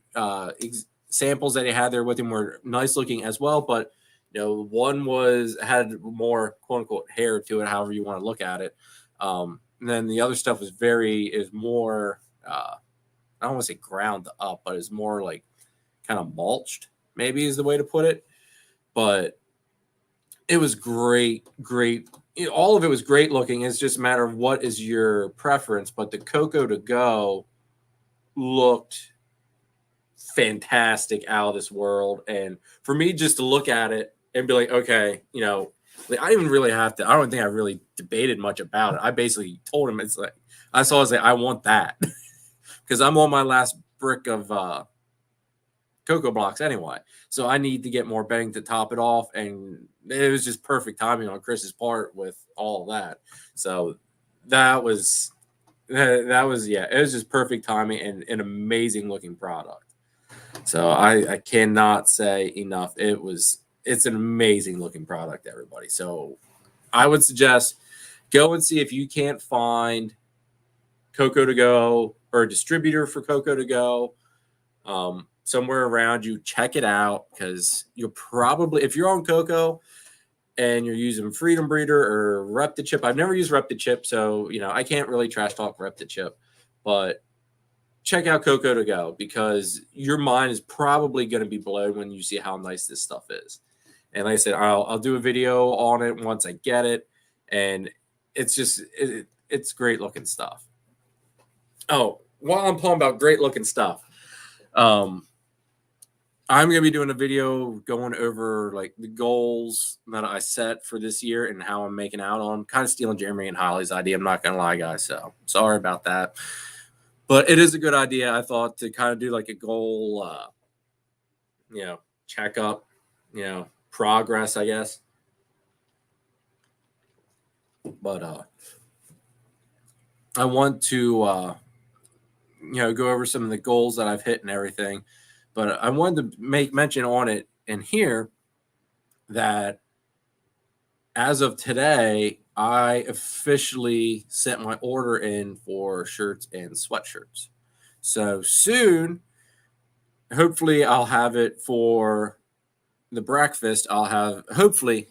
samples that he had there with him were nice looking as well, but one had more quote unquote hair to it, however you want to look at it. And then the other stuff is more I don't want to say ground up, but it's more like kind of mulched, maybe is the way to put it. But it was great. All of it was great looking. It's just a matter of what is your preference. But the cocoa to go looked fantastic, out of this world. And for me just to look at it and be like, okay, like, I didn't really have to, I don't think I really debated much about it. I basically told him, it's like, I want that because I'm on my last brick of cocoa blocks anyway. So I need to get more bedding to top it off. And it was just perfect timing on Chris's part with all of that. So that was, it was just perfect timing and an amazing looking product. So I cannot say enough. It's an amazing looking product, everybody. So I would suggest go and see if you can't find cocoa to go or a distributor for cocoa to go somewhere around you. Check it out, because you'll probably, if you're on cocoa and you're using Freedom Breeder or Rep the Chip, I've never used Rep the Chip, so I can't really trash talk Rep the Chip, but check out Coco to Go, because your mind is probably going to be blown when you see how nice this stuff is. And like I said, I'll do a video on it once I get it, and it's just it's great looking stuff. Oh, while I'm talking about great looking stuff, I'm gonna be doing a video going over like the goals that I set for this year and how I'm making out on. Kind of stealing Jeremy and Holly's idea. I'm not gonna lie, guys. So sorry about that, but it is a good idea. I thought to kind of do like a goal, check up, progress, I guess. But I want to go over some of the goals that I've hit and everything. But I wanted to make mention on it in here that as of today, I officially sent my order in for shirts and sweatshirts. So soon, hopefully I'll have it for the breakfast. I'll have, hopefully,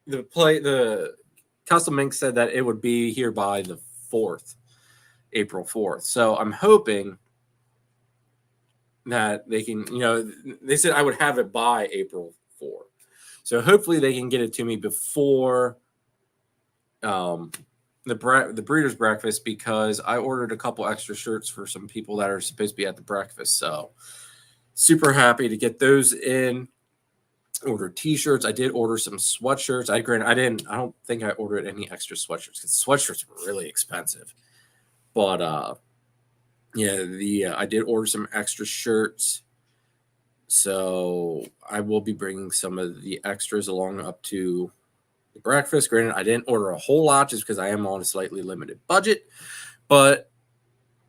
the Custom Ink said that it would be here by the 4th, April 4th. So I'm hoping that they can, they said I would have it by April 4th. So hopefully they can get it to me before the Breeders' Breakfast, because I ordered a couple extra shirts for some people that are supposed to be at the breakfast. So super happy to get those in. Ordered t-shirts. I did order some sweatshirts. I don't think I ordered any extra sweatshirts, because sweatshirts were really expensive. But I did order some extra shirts. So I will be bringing some of the extras along up to the breakfast. Granted, I didn't order a whole lot just because I am on a slightly limited budget, but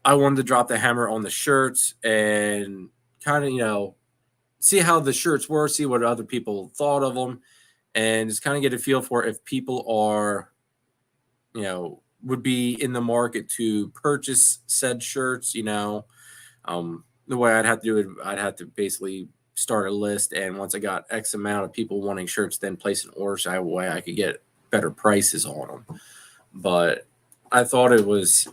I wanted to drop the hammer on the shirts and kind of, see how the shirts were, see what other people thought of them, and just kind of get a feel for if people are, would be in the market to purchase said shirts. The way I'd have to do it, I'd have to basically start a list, and once I got X amount of people wanting shirts, then place an order so that way I could get better prices on them. But I thought it was,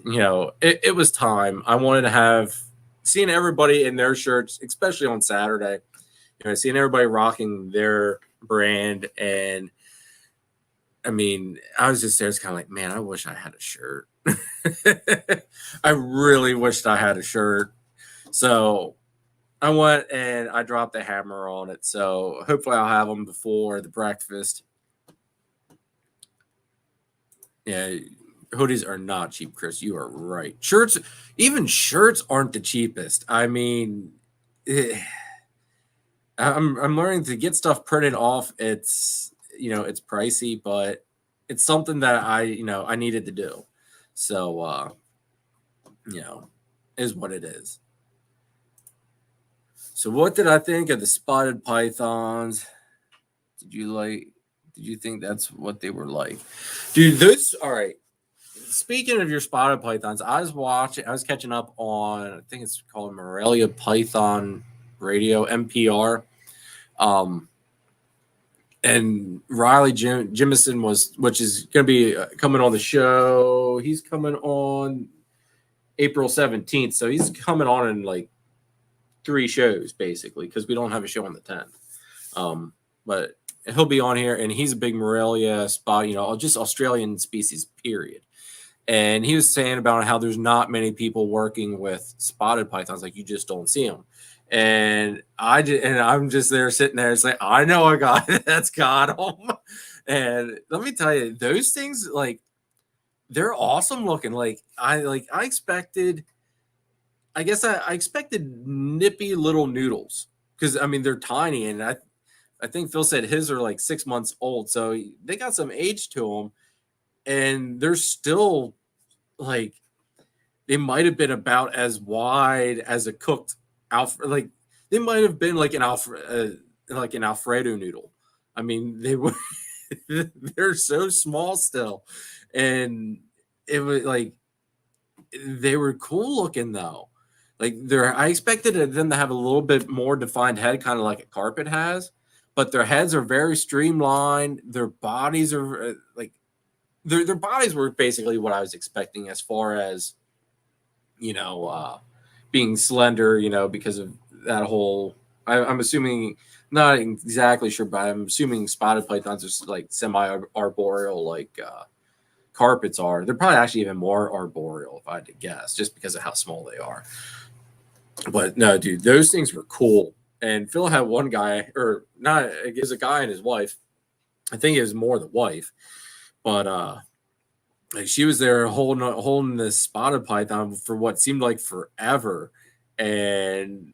it was time. I wanted to have seeing everybody in their shirts, especially on Saturday, seeing everybody rocking their brand. And I mean, I was just there. It's kind of like, man, I wish I had a shirt. I really wished I had a shirt. So I went and I dropped the hammer on it. So hopefully I'll have them before the breakfast. Yeah, hoodies are not cheap, Chris. You are right. Shirts, even shirts aren't the cheapest. I mean, I'm learning to get stuff printed off. It's it's pricey, but it's something that I needed to do. So is what it is. So what did I think of the spotted pythons? Did you think that's what they were like? Dude, all right. Speaking of your spotted pythons, I was catching up on, I think it's called Morelia Python Radio, MPR. And Riley Jimison which is going to be coming on the show. He's coming on April 17th. So he's coming on in like 3 shows, basically, because we don't have a show on the 10th. But he'll be on here, and he's a big Morelia spot, just Australian species, period. And he was saying about how there's not many people working with spotted pythons, like you just don't see them. And I'm just there sitting there. It's like, I know a guy that's got them. And let me tell you, those things, like, they're awesome looking. Like I expected, I guess I expected nippy little noodles, because I mean they're tiny, and I think Phil said his are like 6 months old, so they got some age to them, and they're still like, they might have been about as wide as a cooked like they might have been like an Alfredo noodle. I mean, they were they're so small still, and it was like they were cool looking though. Like I expected them to have a little bit more defined head, kind of like a Carpoet has, but their heads are very streamlined. Their bodies are like their bodies were basically what I was expecting as far as you know, being slender, because of that whole. I'm assuming, not exactly sure, but I'm assuming spotted pythons are like semi-arboreal, like carpets are. They're probably actually even more arboreal, if I had to guess, just because of how small they are. But no, dude, those things were cool. And Phil had one guy, or not, it was a guy and his wife. I think it was more the wife, but like she was there holding this spotted python for what seemed like forever, and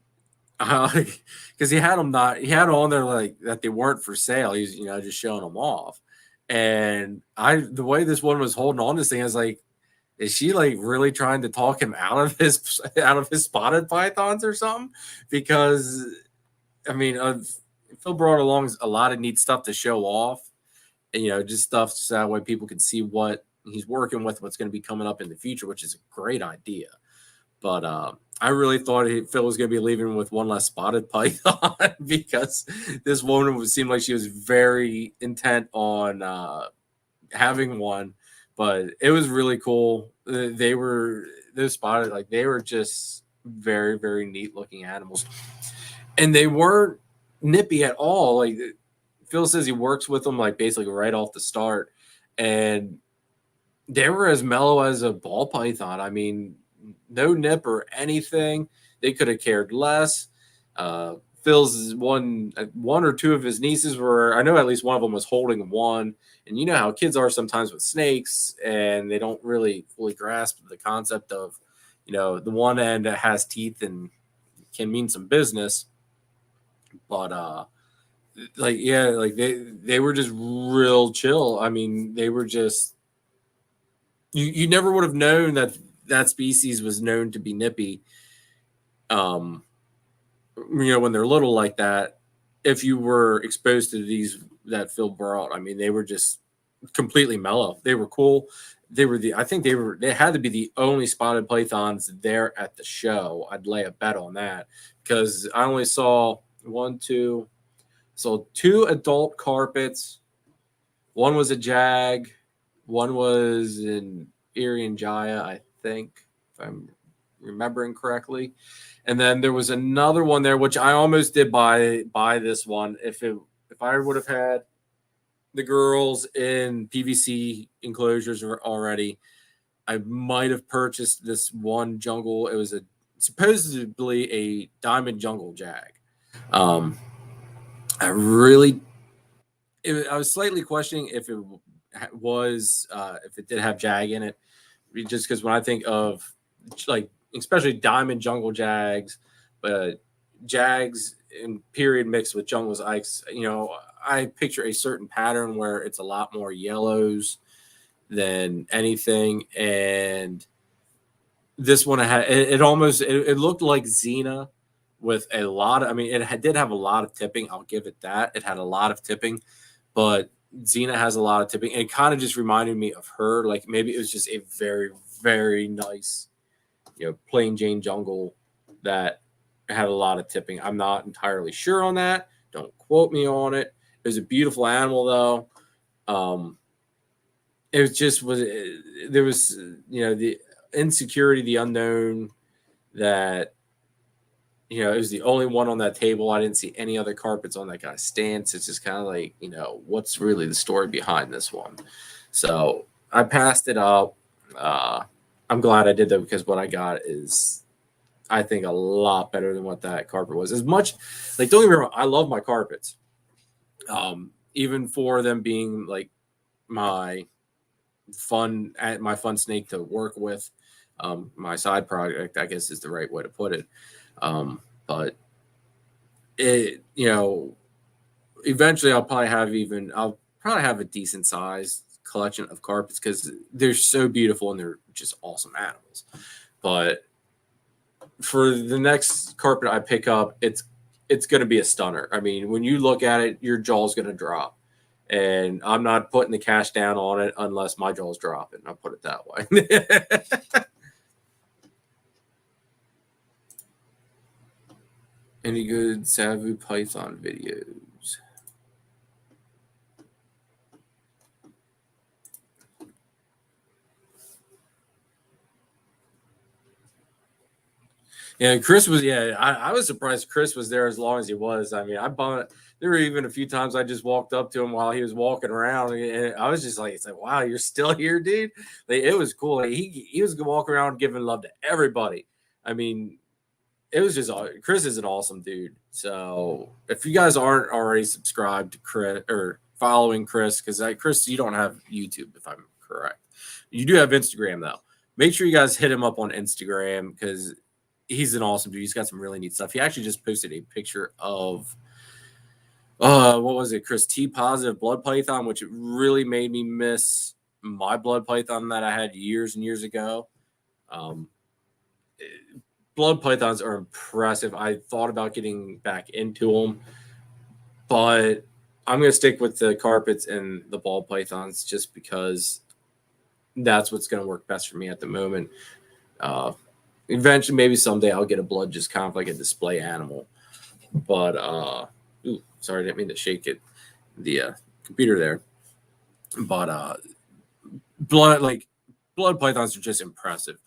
because he had them on there like that they weren't for sale. He's just showing them off, and the way this one was holding on to this thing, I was like, is she like really trying to talk him out of his spotted pythons or something? Because I mean, Phil brought along a lot of neat stuff to show off, and just stuff so that way people can see what he's working with, what's going to be coming up in the future, which is a great idea. But I really thought Phil was going to be leaving with one less spotted python because this woman seemed like she was very intent on having one. But it was really cool. Those spotted, like they were just very, very neat looking animals, and they weren't nippy at all. Like Phil says, he works with them like basically right off the start, and they were as mellow as a ball python. I mean, no nip or anything. They could have cared less. Phil's one or two of his nieces were, I know at least one of them was holding one. And you know how kids are sometimes with snakes, and they don't really fully grasp the concept of, the one end that has teeth and can mean some business. But like yeah, like they were just real chill. I mean, they were just you never would have known that species was known to be nippy. When they're little like that, if you were exposed to these that Phil brought, I mean, they were just completely mellow. They were cool. I think they had to be the only spotted pythons there at the show. I'd lay a bet on that because I only saw two adult carpets. One was a jag. One was an Irian Jaya, I think, if I'm remembering correctly. And then there was another one there, which I almost did buy this one. If I would have had the girls in PVC enclosures already, I might have purchased this one jungle. It was supposedly a diamond jungle jag. I was slightly questioning if it if it did have jag in it, just because when I think of like especially diamond jungle jags, but jags in period mixed with jungles, I picture a certain pattern where it's a lot more yellows than anything, and this one had it looked like Xena with a lot of, I mean, did have a lot of tipping. I'll give it that. It had a lot of tipping, but Xena has a lot of tipping. And it kind of just reminded me of her. Like maybe it was just a very, very nice, plain Jane jungle that had a lot of tipping. I'm not entirely sure on that. Don't quote me on it. It was a beautiful animal though. It was just there was the insecurity, the unknown that it was the only one on that table. I didn't see any other carpets on that guy's stance. It's just kind of like, what's really the story behind this one? So I passed it up. I'm glad I did that because what I got is, I think, a lot better than what that carpet was. As much, like, don't get me wrong, I love my carpets. Even for them being like my fun snake to work with. My side project, I guess, is the right way to put it. But it, eventually I'll probably have a decent sized collection of carpets because they're so beautiful and they're just awesome animals. But for the next carpet I pick up, it's going to be a stunner. I mean, when you look at it, your jaw's going to drop. And I'm not putting the cash down on it unless my jaw's dropping. I'll put it that way. Any good Savu Python videos? Yeah, Chris was. Yeah, I was surprised Chris was there as long as he was. I mean, I bumped. There were even a few times I just walked up to him while he was walking around, and I was just like, "It's like, wow, you're still here, dude." Like, it was cool. Like, he was walking around giving love to everybody. I mean, it was just Chris is an awesome dude. So if you guys aren't already subscribed to Chris or following Chris, because Chris, you don't have YouTube, if I'm correct. You do have Instagram though. Make sure you guys hit him up on Instagram because he's an awesome dude. He's got some really neat stuff. He actually just posted a picture of what was it, Chris? T positive blood python, which really made me miss my blood python that I had years and years ago. Um, blood pythons are impressive. I thought about getting back into them, but I'm going to stick with the carpets and the ball pythons just because that's what's going to work best for me at the moment. Eventually, maybe someday I'll get a blood just kind of like a display animal. But sorry, I didn't mean to shake it, the computer there. But blood pythons are just impressive.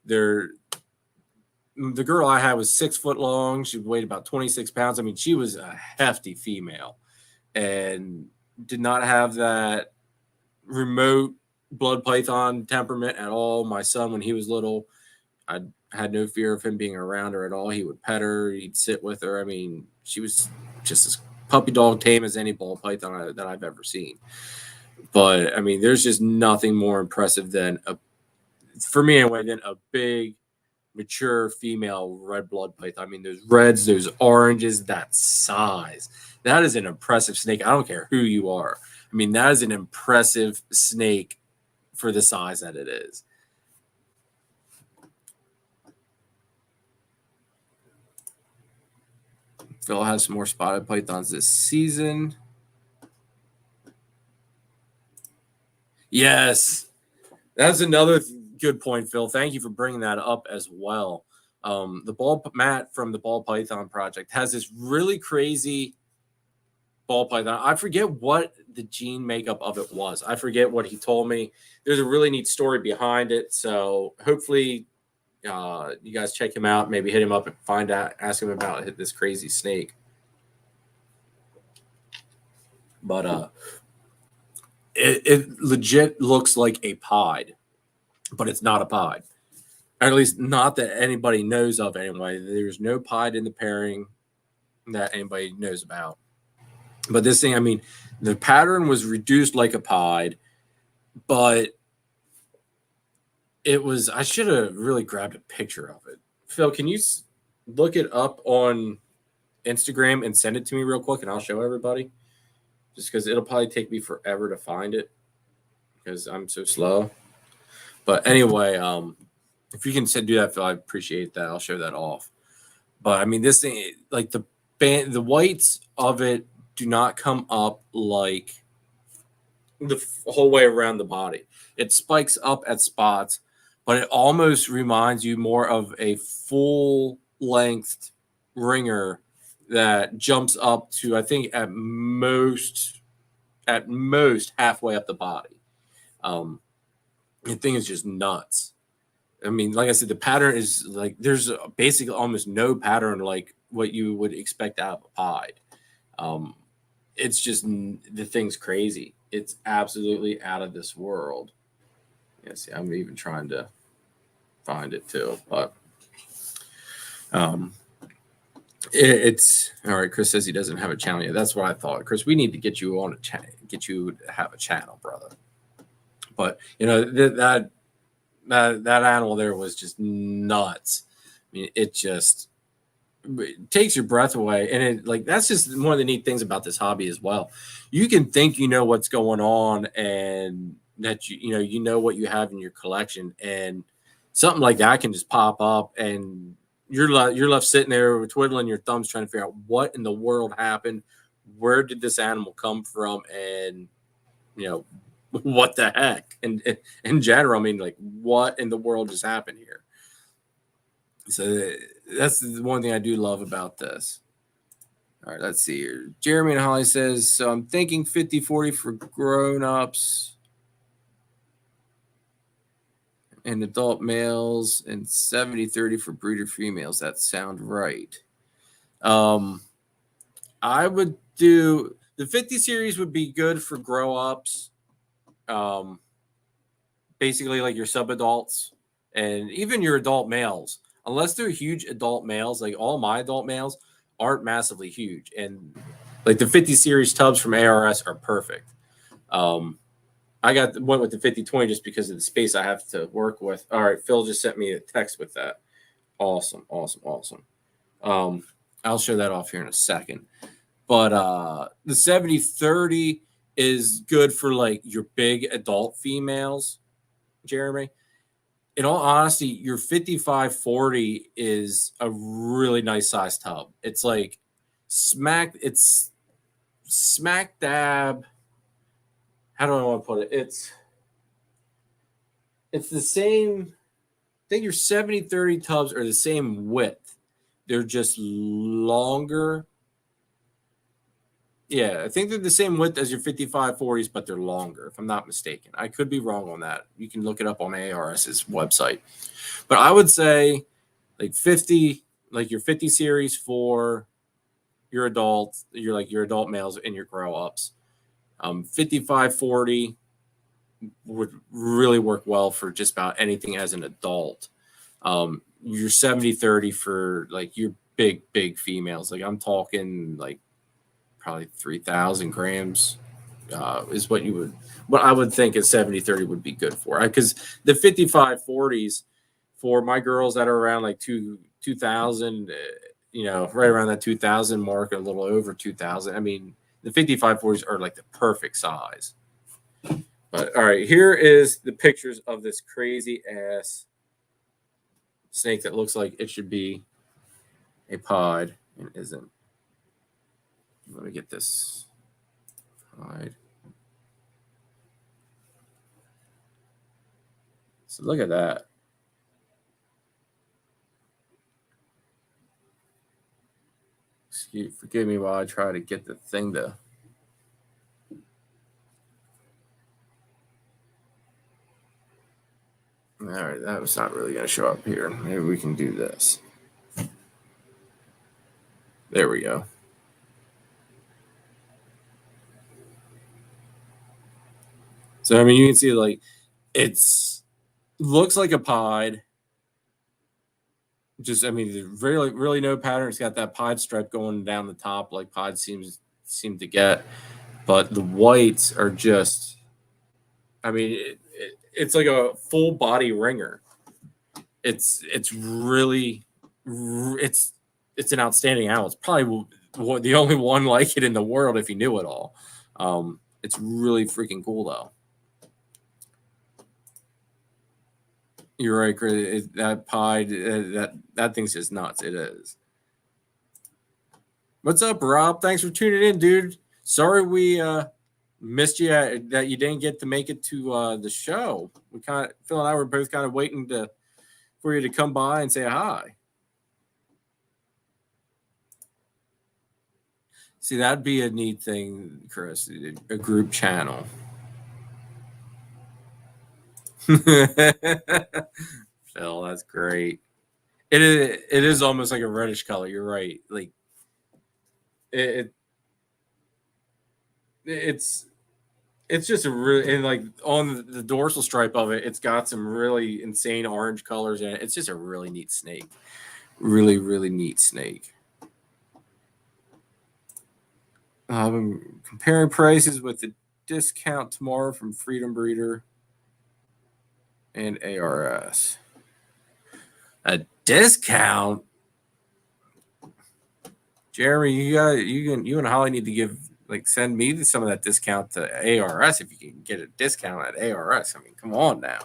The girl I had was 6 foot long. She weighed about 26 pounds. I mean, she was a hefty female and did not have that remote blood python temperament at all. My son, when he was little, I had no fear of him being around her at all. He would pet her. He'd sit with her. I mean, she was just as puppy dog tame as any ball python that I've ever seen. But, I mean, there's just nothing more impressive for me anyway, than a big, mature female red blood python. I mean, those reds, those oranges, that size. That is an impressive snake. I don't care who you are. I mean, that is an impressive snake for the size that it is. Phil has some more spotted pythons this season. Yes. That's another good point, Phil. Thank you for bringing that up as well. Matt from the Ball Python Project has this really crazy ball python. I forget what the gene makeup of it was. I forget what he told me. There's a really neat story behind it. So hopefully you guys check him out, maybe hit him up and find out, ask him about this crazy snake. But it legit looks like a pied, but it's not a pied. Or at least not that anybody knows of anyway. There's no pied in the pairing that anybody knows about. But this thing, I mean, the pattern was reduced like a pied, but it was, I should have really grabbed a picture of it. Phil, can you look it up on Instagram and send it to me real quick and I'll show everybody? Just because it'll probably take me forever to find it because I'm so slow. But anyway, if you can do that, Phil, I appreciate that. I'll show that off. But I mean, this thing, like the whites of it do not come up like the whole way around the body. It spikes up at spots, but it almost reminds you more of a full-length ringer that jumps up to, I think, at most halfway up the body. The thing is just nuts. I mean, like I said, the pattern is like there's basically almost no pattern like what you would expect out of a pied. It's just the thing's crazy. It's absolutely out of this world. Yeah, see, I'm even trying to find it too, but it's all right. Chris says he doesn't have a channel yet. That's what I thought. Chris, we need to get you on a channel, get you to have a channel, brother. But you know that animal there was just nuts. I mean, it takes your breath away, and it like that's just one of the neat things about this hobby as well. You can think you know what's going on, and that you know what you have in your collection, and something like that can just pop up, and you're left sitting there twiddling your thumbs trying to figure out what in the world happened, where did this animal come from, and what the heck, and in general, I mean, like, what in the world just happened here? So that's the one thing I do love about this. All right, let's see here. Jeremy and Holly says, so I'm thinking 50-40 for grown-ups. and adult males and 70-30 for breeder females. That sound right. I would do the 50 series would be good for grow ups. Basically like your sub adults and even your adult males, unless they're huge adult males, like all my adult males aren't massively huge. And like the 50 series tubs from ARS are perfect. I went with the 50-20 just because of the space I have to work with. All right, Phil just sent me a text with that. Awesome. I'll show that off here in a second. But the 70-30 is good for like your big adult females, Jeremy. In all honesty, your 55-40 is a really nice size tub. It's like smack dab. How do I want to put it? It's the same. I think your 70-30 tubs are the same width. They're just longer. Yeah, I think they're the same width as your 55-40s, but they're longer, if I'm not mistaken. I could be wrong on that. You can look it up on ARS's website. But I would say like 50, like your 50 series for your adults, your adult males and your grow ups. 55-40 would really work well for just about anything as an adult. Your 70-30 for like your big females. Like I'm talking like probably 3,000 grams is what I would think a 70-30 would be good for. Because the 55-40s for my girls that are around like 2,000, right around that 2,000 mark, a little over 2,000. I mean, the 55-40s are like the perfect size. But all right, here is the pictures of this crazy ass snake that looks like it should be a pod and isn't. Let me get this pod. So look at that. Forgive me while I try to get the thing to. All right, that was not really going to show up here. Maybe we can do this. There we go. So, I mean, you can see like looks like a pod. Just, I mean, there's really no pattern. It's got that pod stripe going down the top like pods seem to get. But the whites are just, I mean, it's like a full body ringer. It's really, it's an outstanding owl. It's probably the only one like it in the world if you knew it all. It's really freaking cool though. You're right, Chris. That pie, that thing's just nuts. It is. What's up, Rob? Thanks for tuning in, dude. Sorry we missed you that you didn't get to make it to the show. Phil and I were both kind of waiting for you to come by and say hi. See, that'd be a neat thing, Chris. A group channel. Phil, that's great. It is almost like a reddish color. You're right. Like it's just a really, and like on the dorsal stripe of it, it's got some really insane orange colors in it. It's just a really neat snake. Really, really neat snake. I'm comparing prices with the discount tomorrow from Freedom Breeder and ARS. A discount? Jeremy, you and Holly need to send me some of that discount to ARS if you can get a discount at ARS. I mean, come on now.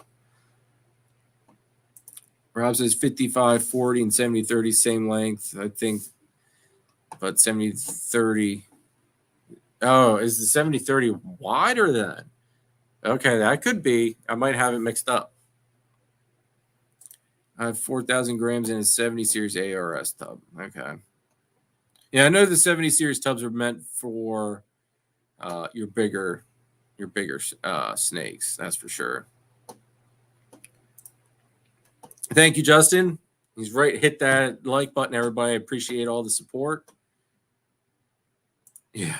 Rob says 55-40 and 70-30 same length, I think. But 70-30. Oh, is the 70-30 wider then? Okay, that could be. I might have it mixed up. I have 4,000 grams in a 70 series ARS tub. Okay. Yeah, I know the 70 series tubs are meant for your bigger snakes. That's for sure. Thank you, Justin. He's right. Hit that like button, everybody. I appreciate all the support. Yeah.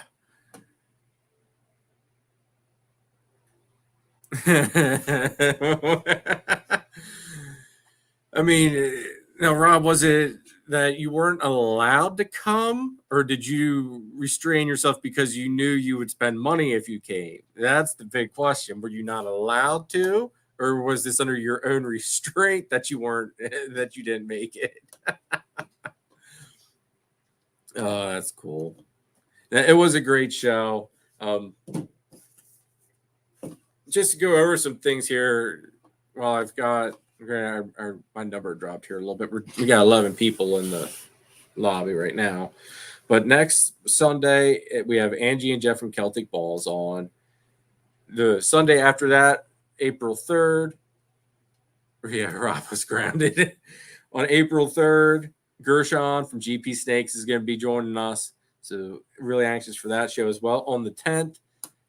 I mean, now, Rob, was it that you weren't allowed to come, or did you restrain yourself because you knew you would spend money if you came? That's the big question. Were you not allowed to, or was this under your own restraint that you weren't that you didn't make it? Oh, that's cool. It was a great show. Just to go over some things here. Well, I've got my number dropped here a little bit. We got 11 people in the lobby right now. But next Sunday, we have Angie and Jeff from Celtic Balls on. The Sunday after that, April 3rd. Yeah, Rob was grounded. On April 3rd, Gershon from GP Snakes is going to be joining us. So, really anxious for that show as well. On the 10th,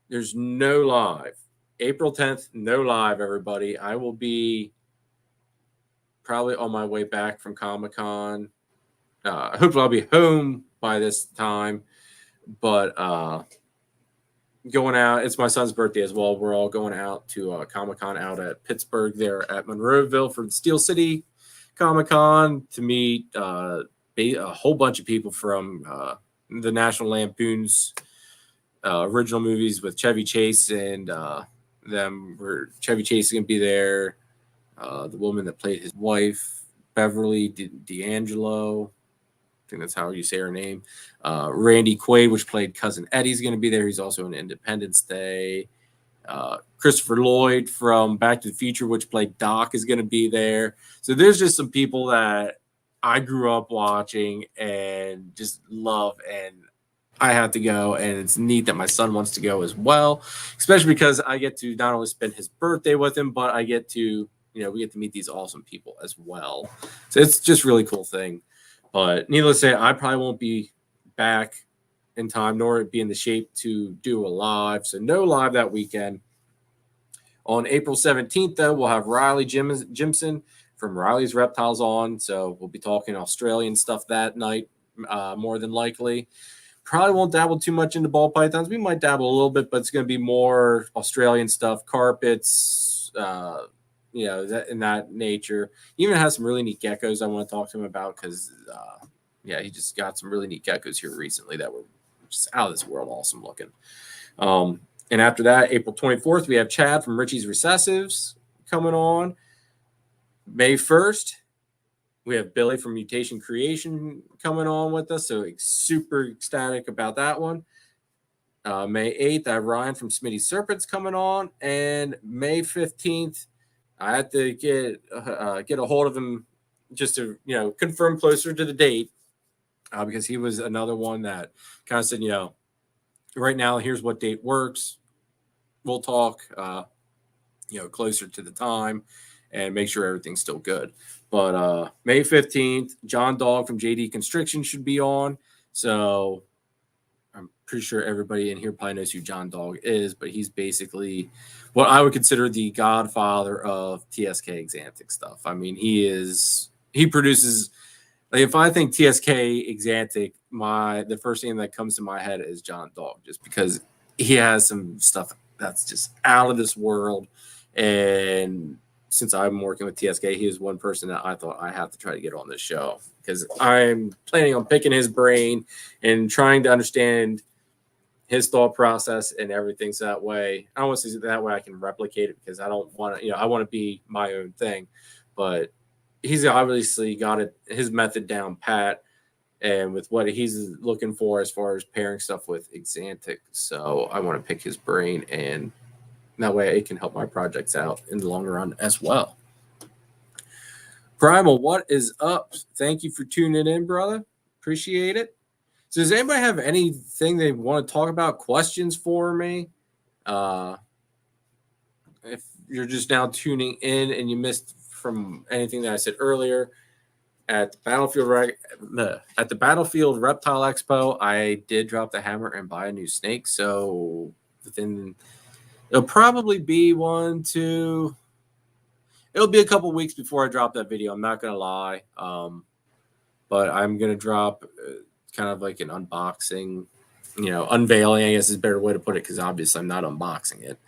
there's no live. April 10th, no live, everybody. I will be probably on my way back from Comic-Con. Hopefully I'll be home by this time. But going out, it's my son's birthday as well. We're all going out to Comic-Con out at Pittsburgh there at Monroeville for the Steel City Comic-Con to meet a whole bunch of people from the National Lampoon's original movies with Chevy Chase and them. Where Chevy Chase is going to be there. The woman that played his wife, Beverly D'Angelo. I think that's how you say her name. Randy Quaid, which played Cousin Eddie, is going to be there. He's also in Independence Day. Christopher Lloyd from Back to the Future, which played Doc, is going to be there. So there's just some people that I grew up watching and just love, and I have to go, and it's neat that my son wants to go as well, especially because I get to not only spend his birthday with him, but I get to, we get to meet these awesome people as well. So it's just a really cool thing. But needless to say, I probably won't be back in time, nor be in the shape to do a live. So no live that weekend. On April 17th, though, we'll have Riley Jimson from Riley's Reptiles on. So we'll be talking Australian stuff that night, more than likely. Probably won't dabble too much into ball pythons. We might dabble a little bit, but it's going to be more Australian stuff, carpets, in that nature. He even has some really neat geckos I want to talk to him about because, he just got some really neat geckos here recently that were just out of this world awesome looking. And after that, April 24th, we have Chad from Richie's Recessives coming on. May 1st, we have Billy from Mutation Creation coming on with us, so super ecstatic about that one. May 8th, I have Ryan from Smitty Serpents coming on, and May 15th, I had to get a hold of him just to confirm closer to the date because he was another one that kind of said, right now here's what date works. We'll talk, closer to the time and make sure everything's still good. But May 15th, John Dog from JD Constriction should be on. So I'm pretty sure everybody in here probably knows who John Dog is, but he's basically what I would consider the godfather of TSK Exantic stuff. I mean, he produces, like, if I think TSK Exantic, the first thing that comes to my head is John Dog, just because he has some stuff that's just out of this world. And since I'm working with TSK, he is one person that I thought I have to try to get on this show because I'm planning on picking his brain and trying to understand his thought process and everything. So that way, I don't want to say that way I can replicate it because I don't want to, I want to be my own thing. But he's obviously got his method down pat and with what he's looking for as far as pairing stuff with Exantic. So I want to pick his brain, and that way it can help my projects out in the long run as well. Primal, what is up? Thank you for tuning in, brother. Appreciate it. So does anybody have anything they want to talk about? Questions for me? If you're just now tuning in and you missed from anything that I said earlier, at the Battlefield Reptile Expo, I did drop the hammer and buy a new snake. So it'll probably be 1, 2. it'll be a couple weeks before I drop that video. I'm not gonna lie, but I'm gonna drop kind of like an unboxing, unveiling. I guess is a better way to put it because obviously I'm not unboxing it.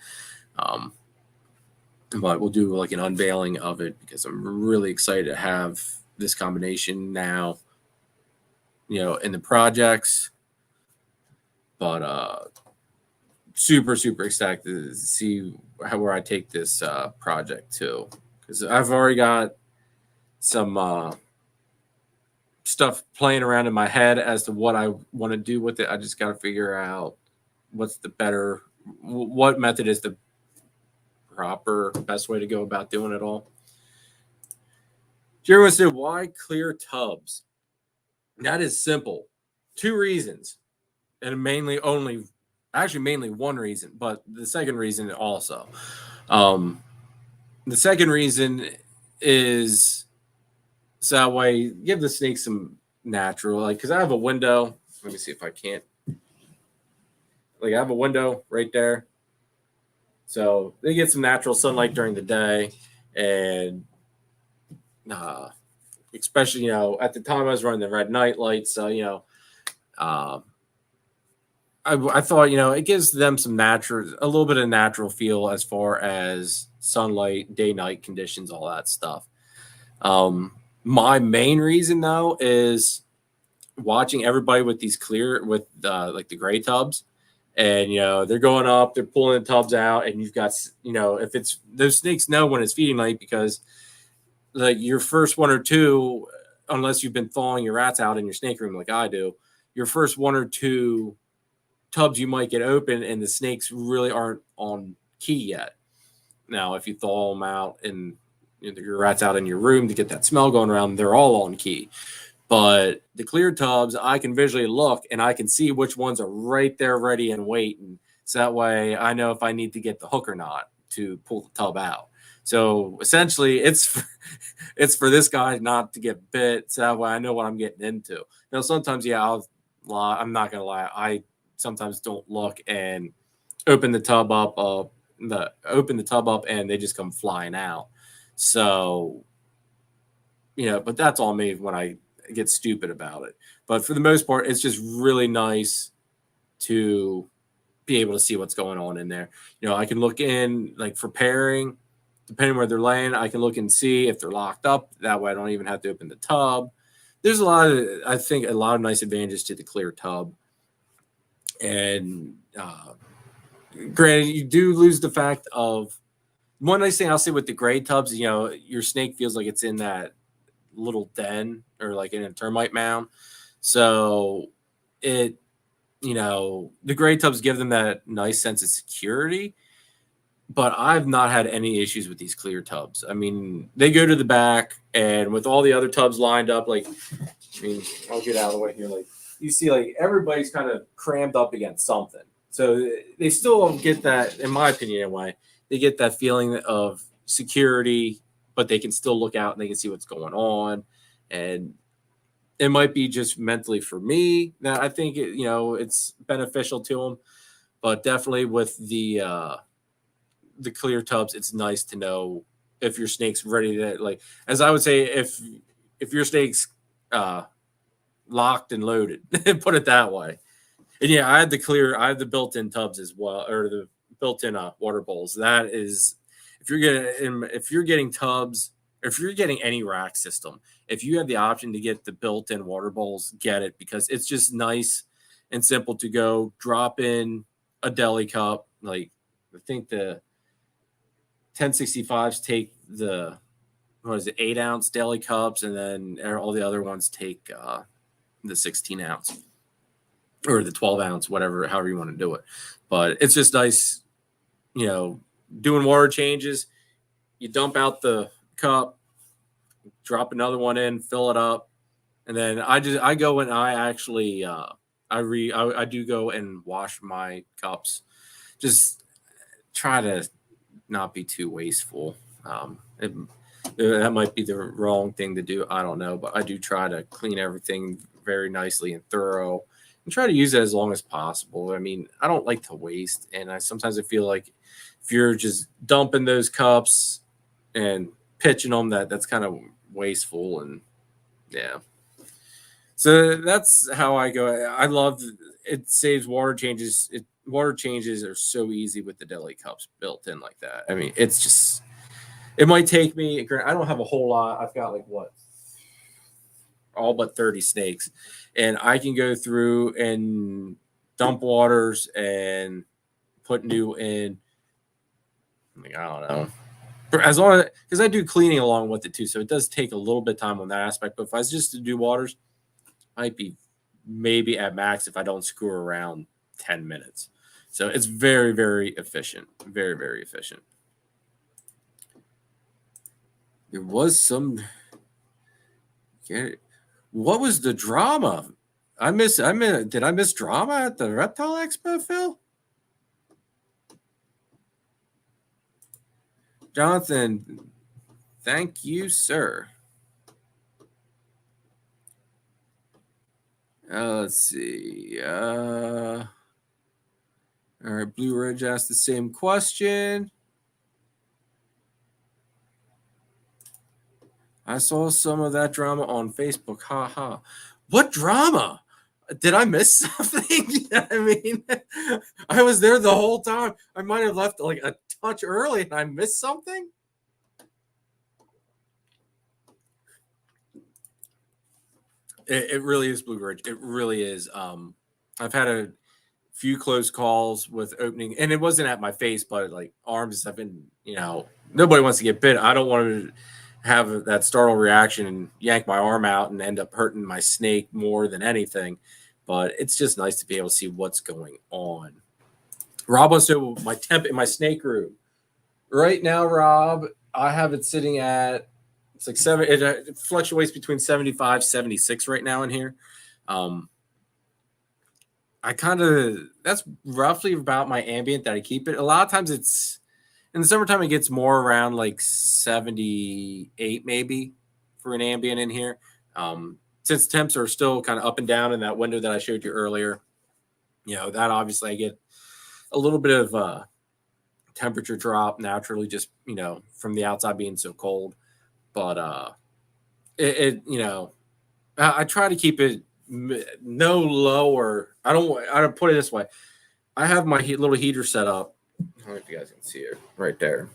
But we'll do like an unveiling of it because I'm really excited to have this combination now, in the projects. But super excited to see where I take this project to, because I've already got some stuff playing around in my head as to what I want to do with it. I just got to figure out what method is the best way to go about doing it all. Jerry wants to know why clear tubs. That is simple. 2 reasons, and mainly one reason, but the second reason also. The second reason is so that way give the snake some natural, because I have a window. Let me see if I can't. I have a window right there. So they get some natural sunlight during the day, and especially at the time I was running the red night lights, so I thought it gives them a little bit of natural feel as far as sunlight, day night conditions, all that stuff. My main reason though is watching everybody with these like the gray tubs. And, they're going up, they're pulling the tubs out, and you've got, if it's those snakes know when it's feeding night because like your first 1 or 2, unless you've been thawing your rats out in your snake room like I do, your first 1 or 2 tubs you might get open and the snakes really aren't on key yet. Now, if you thaw them out and your rats out in your room to get that smell going around, they're all on key. But the clear tubs, I can visually look and I can see which ones are right there ready and waiting. So that way I know if I need to get the hook or not to pull the tub out. So essentially it's for this guy not to get bit. So that way I know what I'm getting into. Now, sometimes, I'm not going to lie. I sometimes don't look and open the tub up and they just come flying out. So, but that's all me when I get stupid about it. But for the most part, it's just really nice to be able to see what's going on in there. I can look in like for pairing, depending where they're laying, I can look and see if they're locked up. That way I don't even have to open the tub. There's a lot of nice advantages to the clear tub. And granted, you do lose the fact of one nice thing I'll say with the gray tubs, your snake feels like it's in that little den or like in a termite mound. So the gray tubs give them that nice sense of security. But I've not had any issues with these clear tubs. I mean, they go to the back, and with all the other tubs lined up, I'll get out of the way here. Like, you see, like, everybody's kind of crammed up against something. So they still get that, in my opinion anyway, they get that feeling of security, but they can still look out and they can see what's going on. And it might be just mentally for me that I think, it's beneficial to them. But definitely with the clear tubs, it's nice to know if your snake's ready to, like, as I would say, if your snake's locked and loaded, put it that way. And yeah, I have the built-in tubs as well, or the built-in water bowls. That is, if you're getting tubs, if you're getting any rack system, if you have the option to get the built-in water bowls, get it, because it's just nice and simple to go drop in a deli cup. Like, I think the 1065s take the 8-ounce deli cups, and then all the other ones take the 16-ounce or the 12-ounce, however you want to do it. But it's just nice, doing water changes. You dump out the cup, drop another one in, fill it up, and then I go and I actually I do go and wash my cups. Just try to not be too wasteful. That might be the wrong thing to do. I don't know, but I do try to clean everything very nicely and thorough and try to use it as long as possible. I mean, I don't like to waste. And sometimes I feel like if you're just dumping those cups and pitching them that's kind of wasteful. And yeah. So that's how I go. I love it. Saves water changes. Water changes are so easy with the deli cups built in like that. I mean, it's just, it might take me, I don't have a whole lot. I've got like what, all but 30 snakes, and I can go through and dump waters and put new in. Like, I don't know. As long as, because I do cleaning along with it too, so it does take a little bit of time on that aspect. But if I was just to do waters, might be maybe at max if I don't screw around 10 minutes. So it's very, very efficient. Very, very efficient. There was some. Yeah, what was the drama? Did I miss drama at the Reptile Expo, Phil? Jonathan, thank you, sir. Let's see. All right, Blue Ridge asked the same question. I saw some of that drama on Facebook. Ha ha. What drama? Did I miss something? I mean, I was there the whole time. I might have left like a touch early and I missed something. It really is Blue Ridge. It really is. I've had a few close calls with opening, and it wasn't at my face, but like arms have been, nobody wants to get bit. I don't want to have that startle reaction and yank my arm out and end up hurting my snake more than anything. But it's just nice to be able to see what's going on. Rob wants to know my temp in my snake room. Right now, Rob, I have it sitting at, it's like it fluctuates between 75, 76 right now in here. That's roughly about my ambient that I keep it. A lot of times it's, in the summertime, it gets more around like 78 maybe for an ambient in here. Since temps are still kind of up and down in that window that I showed you earlier, that obviously I get a little bit of temperature drop naturally just, from the outside being so cold. But I try to keep it no lower. I don't put it this way. I have my little heater set up. I don't know if you guys can see it right there.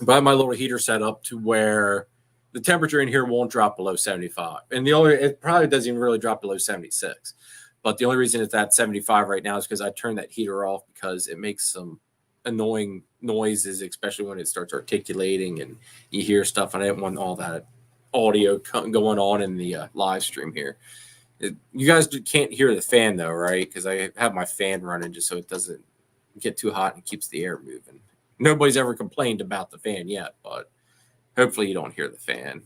But I have my little heater set up to where the temperature in here won't drop below 75. And it probably doesn't even really drop below 76. But the only reason it's at 75 right now is because I turned that heater off because it makes some annoying noises, especially when it starts articulating and you hear stuff. And I didn't want all that audio going on in the live stream here. You guys can't hear the fan though, right? Because I have my fan running just so it doesn't get too hot and keeps the air moving. Nobody's ever complained about the fan yet, but hopefully you don't hear the fan.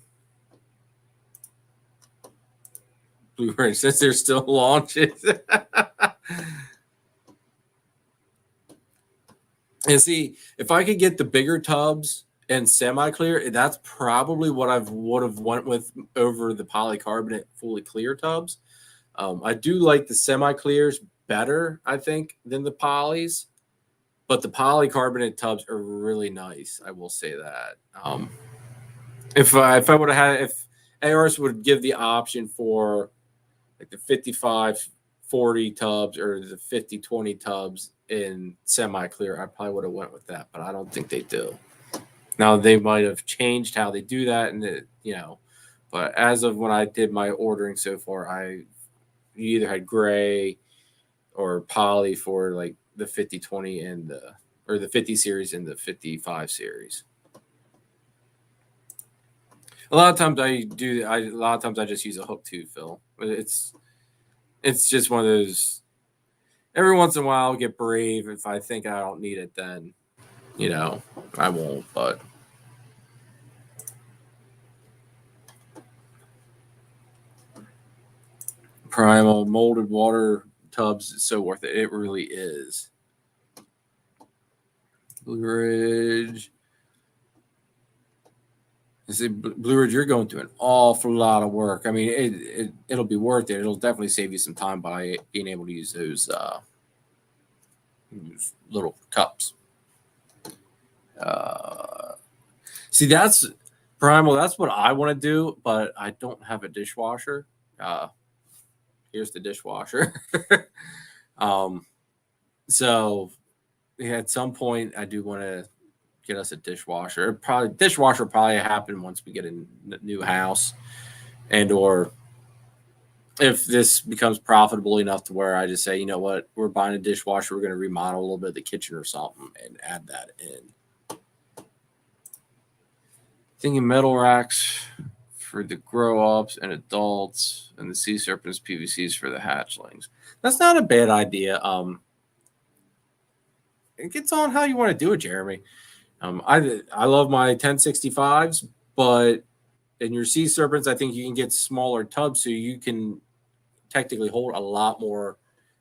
Blue Ridge says there's still launches. And see, if I could get the bigger tubs and semi-clear, that's probably what I would have went with over the polycarbonate fully clear tubs. I do like the semi-clears better, I think, than the polys. But the polycarbonate tubs are really nice. I will say that. If I would have had, if ARS would give the option for like the 55-40 tubs or the 50-20 tubs in semi-clear, I probably would have went with that. But I don't think they do. Now they might have changed how they do that, and But as of when I did my ordering so far, you either had gray or poly for like the 50-20 or the 50 series and the 55 series. A lot of times I just use a hook too, Phil. It's just one of those. Every once in a while, I'll get brave. If I think I don't need it, then I won't. But Primal molded water tubs is so worth it. It really is. Blue Ridge. I say, Blue Ridge, you're going through an awful lot of work. I mean, it'll be worth it. It'll definitely save you some time by being able to use those little cups. See, that's Primal, that's what I want to do, but I don't have a dishwasher. Here's the dishwasher. um, so yeah, at some point I do want to get us a dishwasher. Dishwasher will probably happen once we get a new house, and or if this becomes profitable enough to where I just say, you know what, we're buying a dishwasher, we're going to remodel a little bit of the kitchen or something and add that in. Thinking metal racks for the grow ups and adults, and the sea serpents PVCs for the hatchlings. That's not a bad idea. It gets on how you want to do it, Jeremy. I love my 1065s, but in your sea serpents, I think you can get smaller tubs so you can technically hold a lot more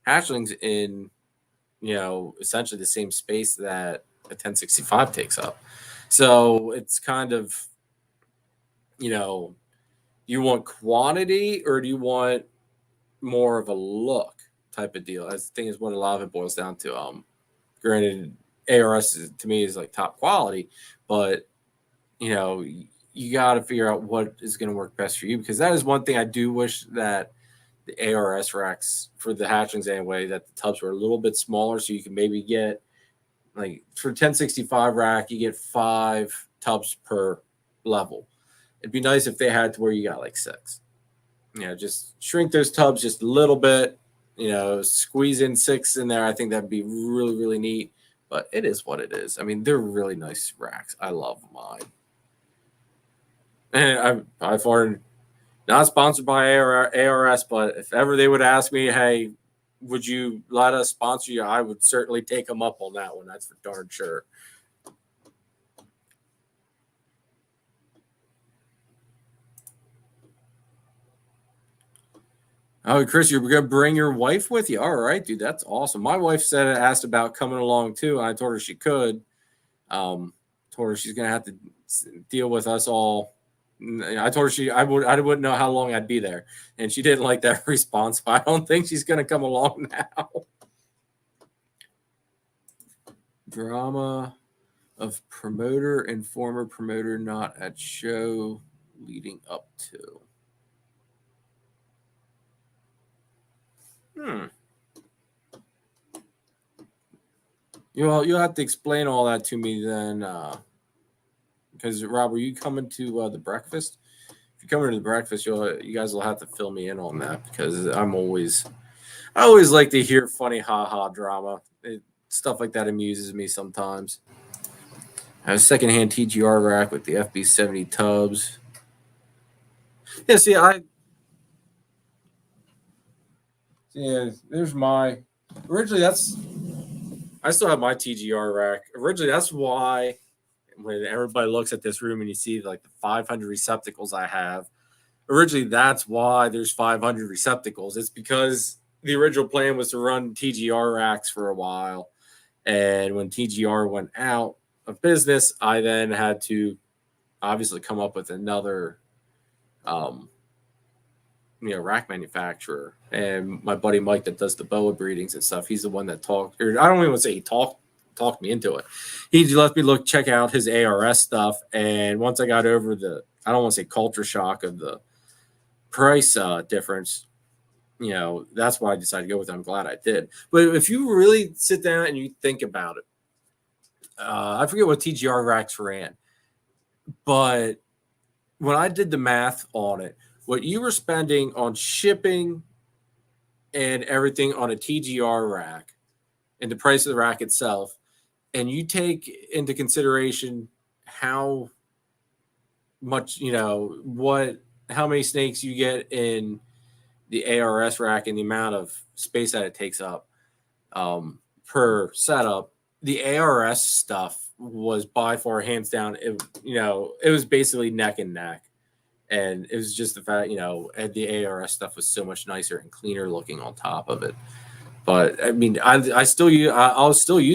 hatchlings in, essentially the same space that a 1065 takes up. So it's kind of, you want quantity or do you want more of a look type of deal? I think is what a lot of it boils down to. Granted, ARS to me is like top quality, but you got to figure out what is going to work best for you, because that is one thing I do wish that the ARS racks for the hatchlings anyway, that the tubs were a little bit smaller, so you can maybe get, like, for 1065 rack, you get 5 tubs per level. It'd be nice if they had to where you got like 6. Just shrink those tubs just a little bit, squeeze in 6 in there. I think that'd be really, really neat, but it is what it is. I mean, they're really nice racks. I love mine. And I've learned, not sponsored by ARS, but if ever they would ask me, hey, would you let us sponsor you? I would certainly take them up on that one. That's for darn sure. Oh, Chris, you're going to bring your wife with you? All right, dude, that's awesome. My wife asked about coming along too, and I told her she could. Told her she's going to have to deal with us all. I told her I wouldn't know how long I'd be there, and she didn't like that response. I don't think she's going to come along now. Drama of promoter and former promoter not at show leading up to. You'll have to explain all that to me then. Because Rob, are you coming to the breakfast? If you're coming to the breakfast, you guys will have to fill me in on that, because I always like to hear funny drama. Stuff like that amuses me sometimes. I have a secondhand TGR rack with the FB70 tubs. Yeah, there's my. Originally, I still have my TGR rack. Originally, that's why when everybody looks at this room and you see like the 500 receptacles I have, originally that's why there's 500 receptacles. It's because the original plan was to run TGR racks for a while. And when TGR went out of business, I then had to obviously come up with another rack manufacturer. And my buddy Mike that does the boa breedings and stuff, he's the one that talked, or I don't even want to say he talked me into it. He let me check out his ARS stuff, and once I got over I don't want to say culture shock of the price difference, that's why I decided to go with it. I'm glad I did. But if you really sit down and you think about it, I forget what TGR racks ran, but when I did the math on it, what you were spending on shipping and everything on a TGR rack and the price of the rack itself, and you take into consideration how much, how many snakes you get in the ARS rack and the amount of space that it takes up per setup, the ARS stuff was by far, hands down, it was basically neck and neck. And it was just the fact, the ARS stuff was so much nicer and cleaner looking on top of it. But I mean, I'll still use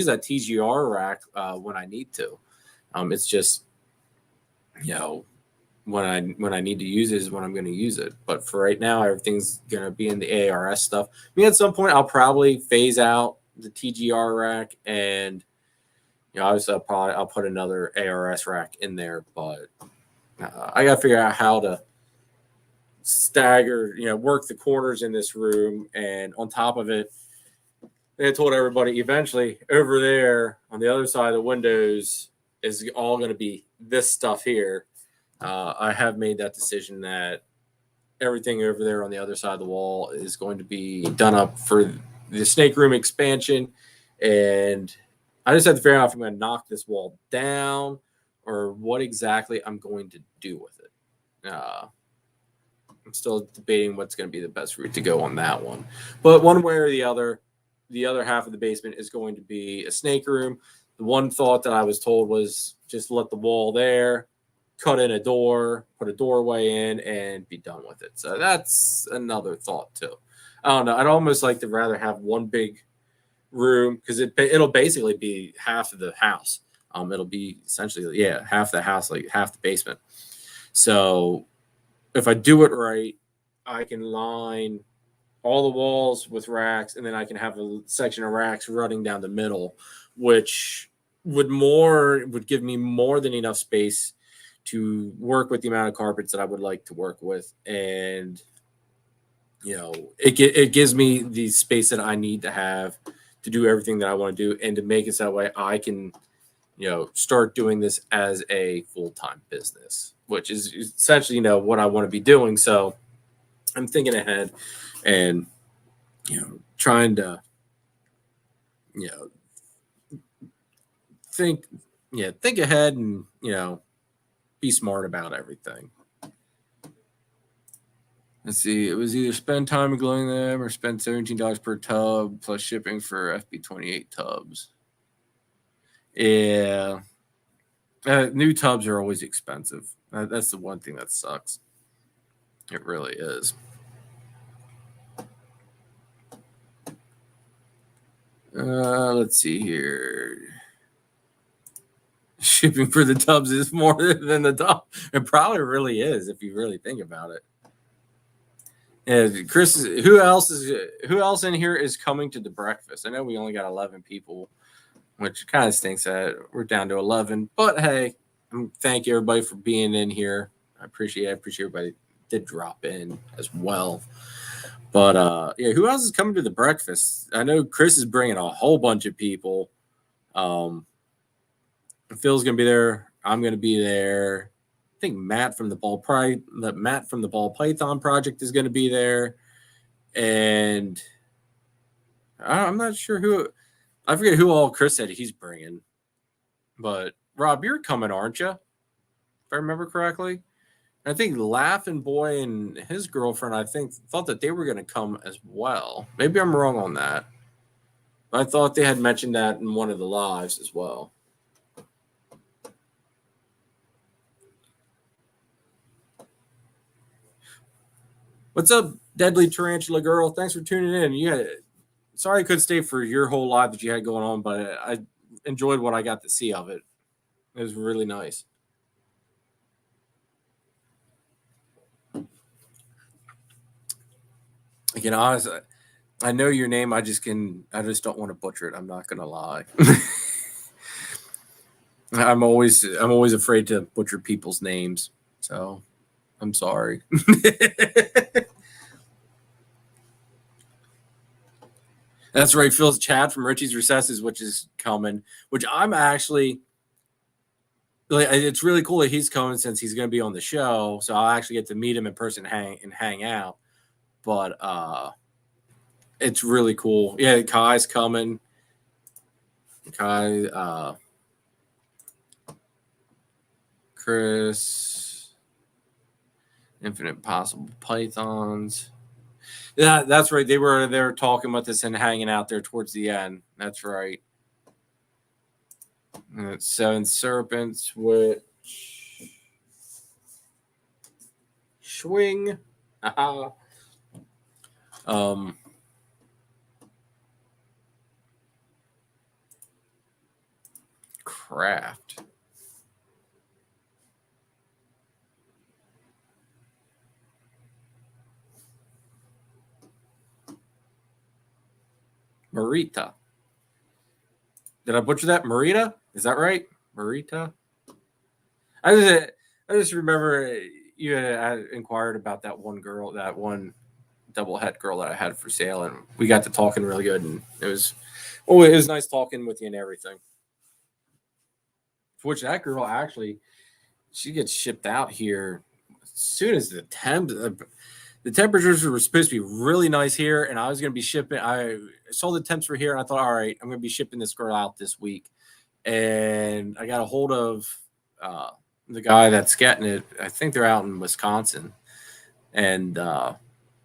that TGR rack when I need to. It's just, when I need to use it is when I'm going to use it. But for right now, everything's going to be in the ARS stuff. I mean, at some point, I'll probably phase out the TGR rack, and obviously I'll put another ARS rack in there. But I got to figure out how to stagger, work the corners in this room. And on top of it, I told everybody eventually over there on the other side of the windows is all going to be this stuff here. I have made that decision that everything over there on the other side of the wall is going to be done up for the snake room expansion. And I just have to figure out if I'm going to knock this wall down or what exactly I'm going to do with it. I'm still debating what's going to be the best route to go on that one. But one way or the other half of the basement is going to be a snake room. The one thought that I was told was just let the wall there, cut in a door, put a doorway in, and be done with it. So that's another thought too. I don't know. I'd almost like to rather have one big room because it'll basically be half of the house. It'll be essentially half the house, like half the basement. So if I do it right, I can line all the walls with racks, and then I can have a section of racks running down the middle, which would give me more than enough space to work with the amount of carpets that I would like to work with. And, it gives me the space that I need to have to do everything that I want to do and to make it so that way I can, start doing this as a full-time business, which is essentially, what I want to be doing. So I'm thinking ahead and, trying to, think ahead and, be smart about everything. Let's see. It was either spend time gluing them or spend $17 per tub plus shipping for FB28 tubs. Yeah. New tubs are always expensive. That's the one thing that sucks. It really is. Let's see here. Shipping for the tubs is more than the tub. It probably really is if you really think about it. And Chris, who else in here is coming to the breakfast? I know we only got 11 people, which kind of stinks that we're down to 11. But hey, thank you everybody for being in here. I appreciate everybody did drop in as well. But who else is coming to the breakfast? I know Chris is bringing a whole bunch of people. Phil's gonna be there. I'm gonna be there. I think Matt from the Ball Python project is gonna be there, and I'm not sure who. I forget who all Chris said he's bringing, but Rob, you're coming, aren't you? If I remember correctly. I think Laughing Boy and his girlfriend, thought that they were going to come as well. Maybe I'm wrong on that. But I thought they had mentioned that in one of the lives as well. What's up, Deadly Tarantula Girl? Thanks for tuning in. Sorry I couldn't stay for your whole live that you had going on, but I enjoyed what I got to see of it. It was really nice. Honestly, I know your name. I just don't want to butcher it. I'm not gonna lie. I'm always afraid to butcher people's names, so I'm sorry. That's right. Phil's Chad from Richie's Recesses, which is coming. Which I'm actually. It's really cool that he's coming since he's going to be on the show, so I'll actually get to meet him in person and hang out. But it's really cool. Yeah, Kai's coming. Kai, Chris, Infinite Possible Pythons. Yeah, that's right. They were there talking about this and hanging out there towards the end. That's right. And it's Seven Serpents, which swing. Craft. Marita. Did I butcher that? Marita? Is that right? Marita? I just remember you had inquired about that one girl, that one double het girl that I had for sale, and we got to talking really good, and it was nice talking with you and everything. Which that girl actually, she gets shipped out here as soon as the temperatures were supposed to be really nice here, and I was going to be shipping. I saw the temps were here, and I thought, all right, I'm going to be shipping this girl out this week. And I got a hold of the guy that's getting it. I think they're out in Wisconsin, and I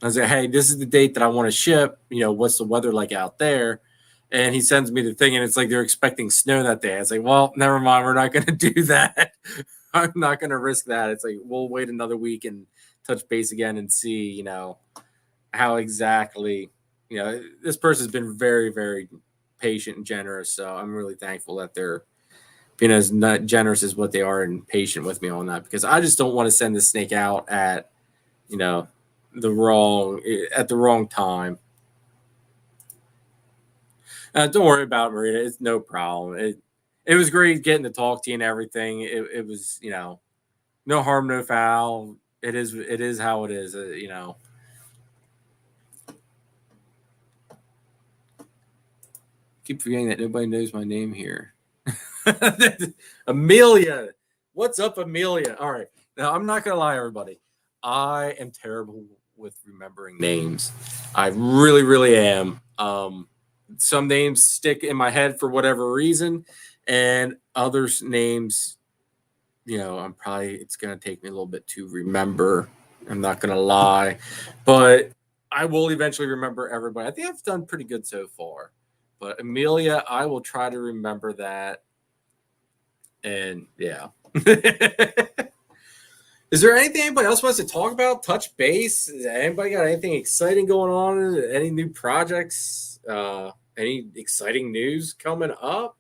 was like, hey, this is the date that I want to ship. What's the weather like out there? And he sends me the thing, and it's like they're expecting snow that day. I was like, well, never mind. We're not going to do that. I'm not going to risk that. It's like, we'll wait another week and touch base again and see, how exactly, this person's been very, very patient and generous. So I'm really thankful that they're being as not generous as what they are and patient with me on that, because I just don't want to send the snake out at, the wrong time. Don't worry about it, Marita. It's no problem. It was great getting to talk to you and everything. It was, no harm, no foul. It is how it is. Keep forgetting that nobody knows my name here. Amelia. What's up, Amelia? All right. Now, I'm not going to lie, everybody. I am terrible with remembering names. I really, really am. Some names stick in my head for whatever reason, and others names, it's going to take me a little bit to remember. I'm not going to lie, but I will eventually remember everybody. I think I've done pretty good so far, but Amelia, I will try to remember that. And yeah. Is there anything anybody else wants to talk about? Touch base? Anybody got anything exciting going on? Any new projects? Any exciting news coming up?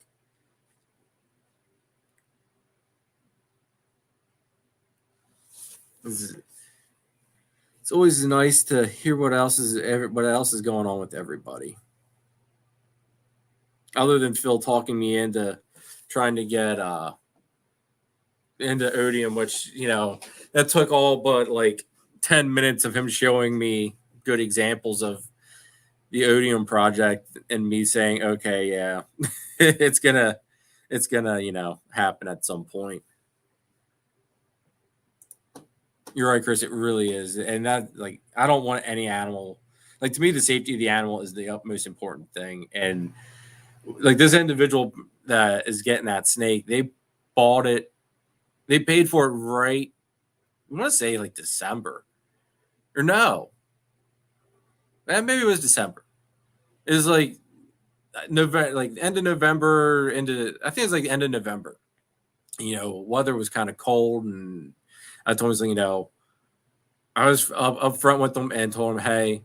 It's always nice to hear what else is going on with everybody. Other than Phil talking me into trying to get into Odium, which that took all but like 10 minutes of him showing me good examples of the Odium project and me saying, okay, yeah, it's gonna happen at some point. You're right, Chris. It really is. And that, like, I don't want any animal, like, to me, the safety of the animal is the utmost important thing. And like this individual that is getting that snake, they bought it, they paid for it right, I want to say like December, or no, maybe it was December. It was like November, like end of November, I think it's like the end of November. Weather was kind of cold, and I told him, I was up front with them and told him, hey,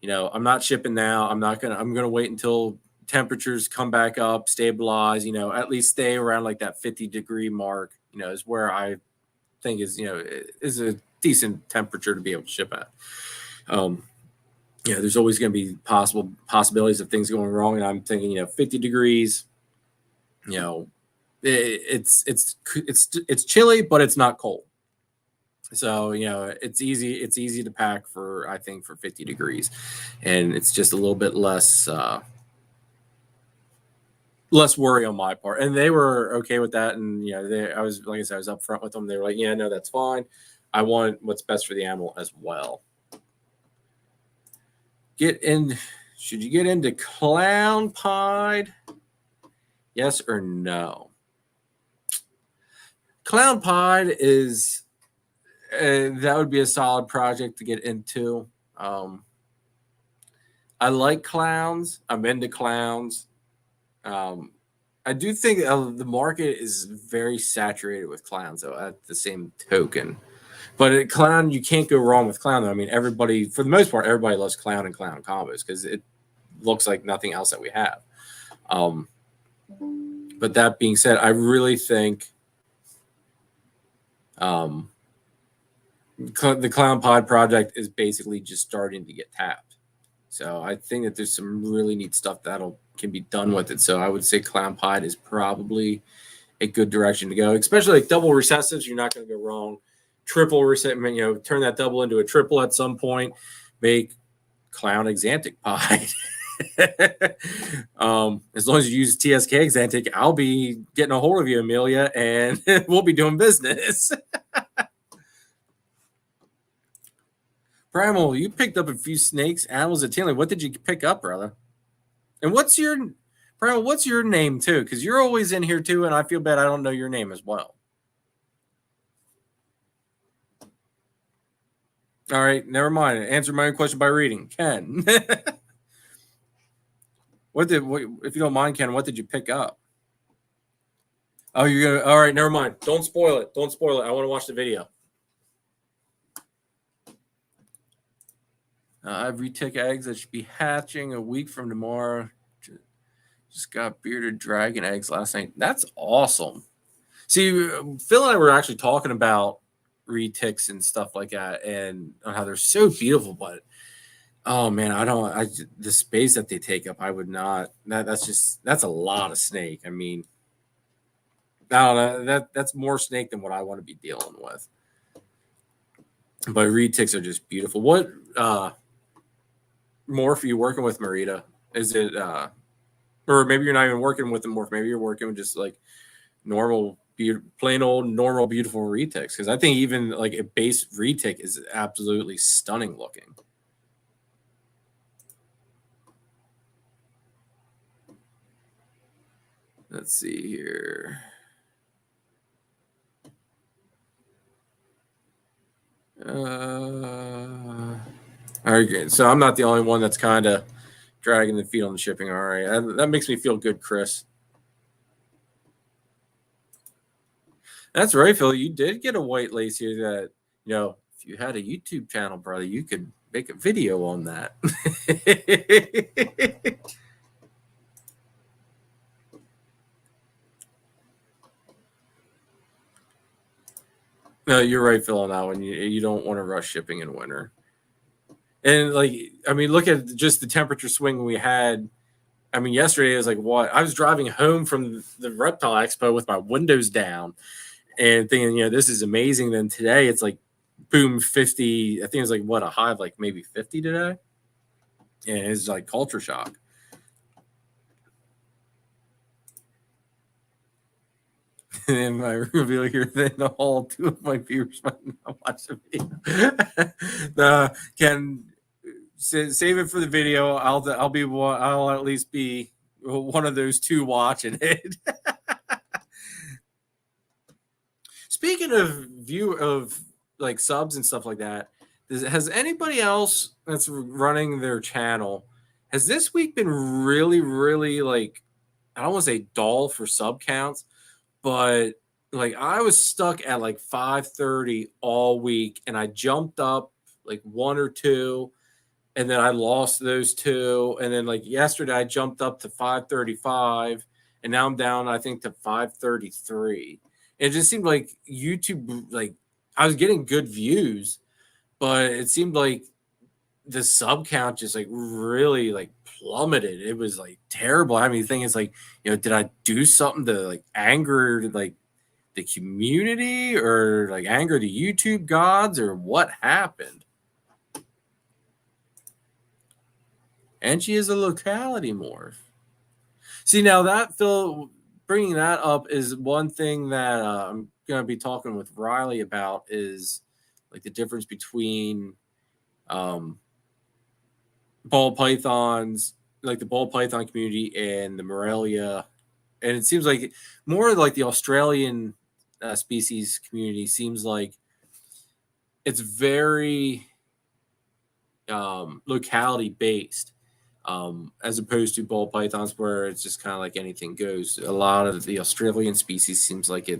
I'm not shipping now. I'm gonna wait until temperatures come back up, stabilize, at least stay around like that 50-degree mark, is where I think is a decent temperature to be able to ship at. There's always going to be possibilities of things going wrong, and I'm thinking, 50 degrees, it's chilly, but it's not cold. So, it's easy to pack for, I think, for 50 degrees, and it's just a little bit less worry on my part. And they were okay with that. And, I was up front with them. They were like, yeah, no, that's fine. I want what's best for the animal as well. Should you get into clown pied? Yes or no? Clown pied is, that would be a solid project to get into. I like clowns. I'm into clowns. I do think the market is very saturated with clowns, though, at the same token. But clown, you can't go wrong with clown, though. I mean, everybody, for the most part, everybody loves clown and clown combos because it looks like nothing else that we have. But that being said, I really think the Clown Pod project is basically just starting to get tapped. So I think that there's some really neat stuff can be done with it. So I would say Clown Pod is probably a good direction to go, especially like double recessives. You're not going to go wrong. Triple recessive, turn that double into a triple at some point. Make clown Xantic pie. As long as you use TSK Xantic, I'll be getting a hold of you, Amelia, and we'll be doing business. Primal, you picked up a few snakes, animals, and tailing. What did you pick up, brother? And what's your name too? Because you're always in here too, and I feel bad I don't know your name as well. All right, never mind. Answer my own question by reading. Ken. If you don't mind, Ken, what did you pick up? Oh, you're gonna. All right, never mind. Don't spoil it. Don't spoil it. I want to watch the video. I have retic eggs that should be hatching a week from tomorrow. Just got bearded dragon eggs last night. That's awesome. See, Phil and I were actually talking about retics and stuff like that, and how they're so beautiful. But oh man, the space that they take up, I would not. That's a lot of snake. I mean, I don't know. That's more snake than what I want to be dealing with. But retics are just beautiful. What morph are you working with, Marita? Is it or maybe you're not even working with the morph? Maybe you're working with just like normal, plain old normal beautiful retics. Because I think even like a base retic is absolutely stunning looking. Let's see here. All right, good. So I'm not the only one that's kind of dragging the feet on the shipping. All right, that makes me feel good, Chris. That's right, Phil. You did get a white lace here that, if you had a YouTube channel, brother, you could make a video on that. No, you're right, Phil, on that one. You don't want to rush shipping in winter. And look at just the temperature swing we had. I mean, yesterday it was like what? I was driving home from the Reptile Expo with my windows down and thinking, this is amazing. Then today it's like, boom, 50. I think it was like what, a high of like maybe 50 today. And it's like culture shock. And my reveal here that the whole 2 of my viewers might not watch the video. Can save it for the video. I'll at least be one of those 2 watching it. Speaking of like subs and stuff like that, has anybody else that's running their channel, has this week been really, really like, I don't want to say dull for sub counts, but like I was stuck at like 530 all week, and I jumped up like 1 or 2, and then I lost those 2, and then like yesterday I jumped up to 535, and now I'm down I think to 533. It just seemed like YouTube, like I was getting good views, but it seemed like the sub count just like really like plummeted. It was like terrible. I mean, the thing is like, did I do something to like anger like the community or like anger the YouTube gods, or what happened? And she is a locality morph. See, now that, Phil, bringing that up is one thing that I'm going to be talking with Riley about, is like the difference between ball pythons, like the ball python community and the Morelia. And it seems like more like the Australian species community seems like it's very locality based, as opposed to ball pythons where it's just kind of like anything goes. A lot of the Australian species seems like you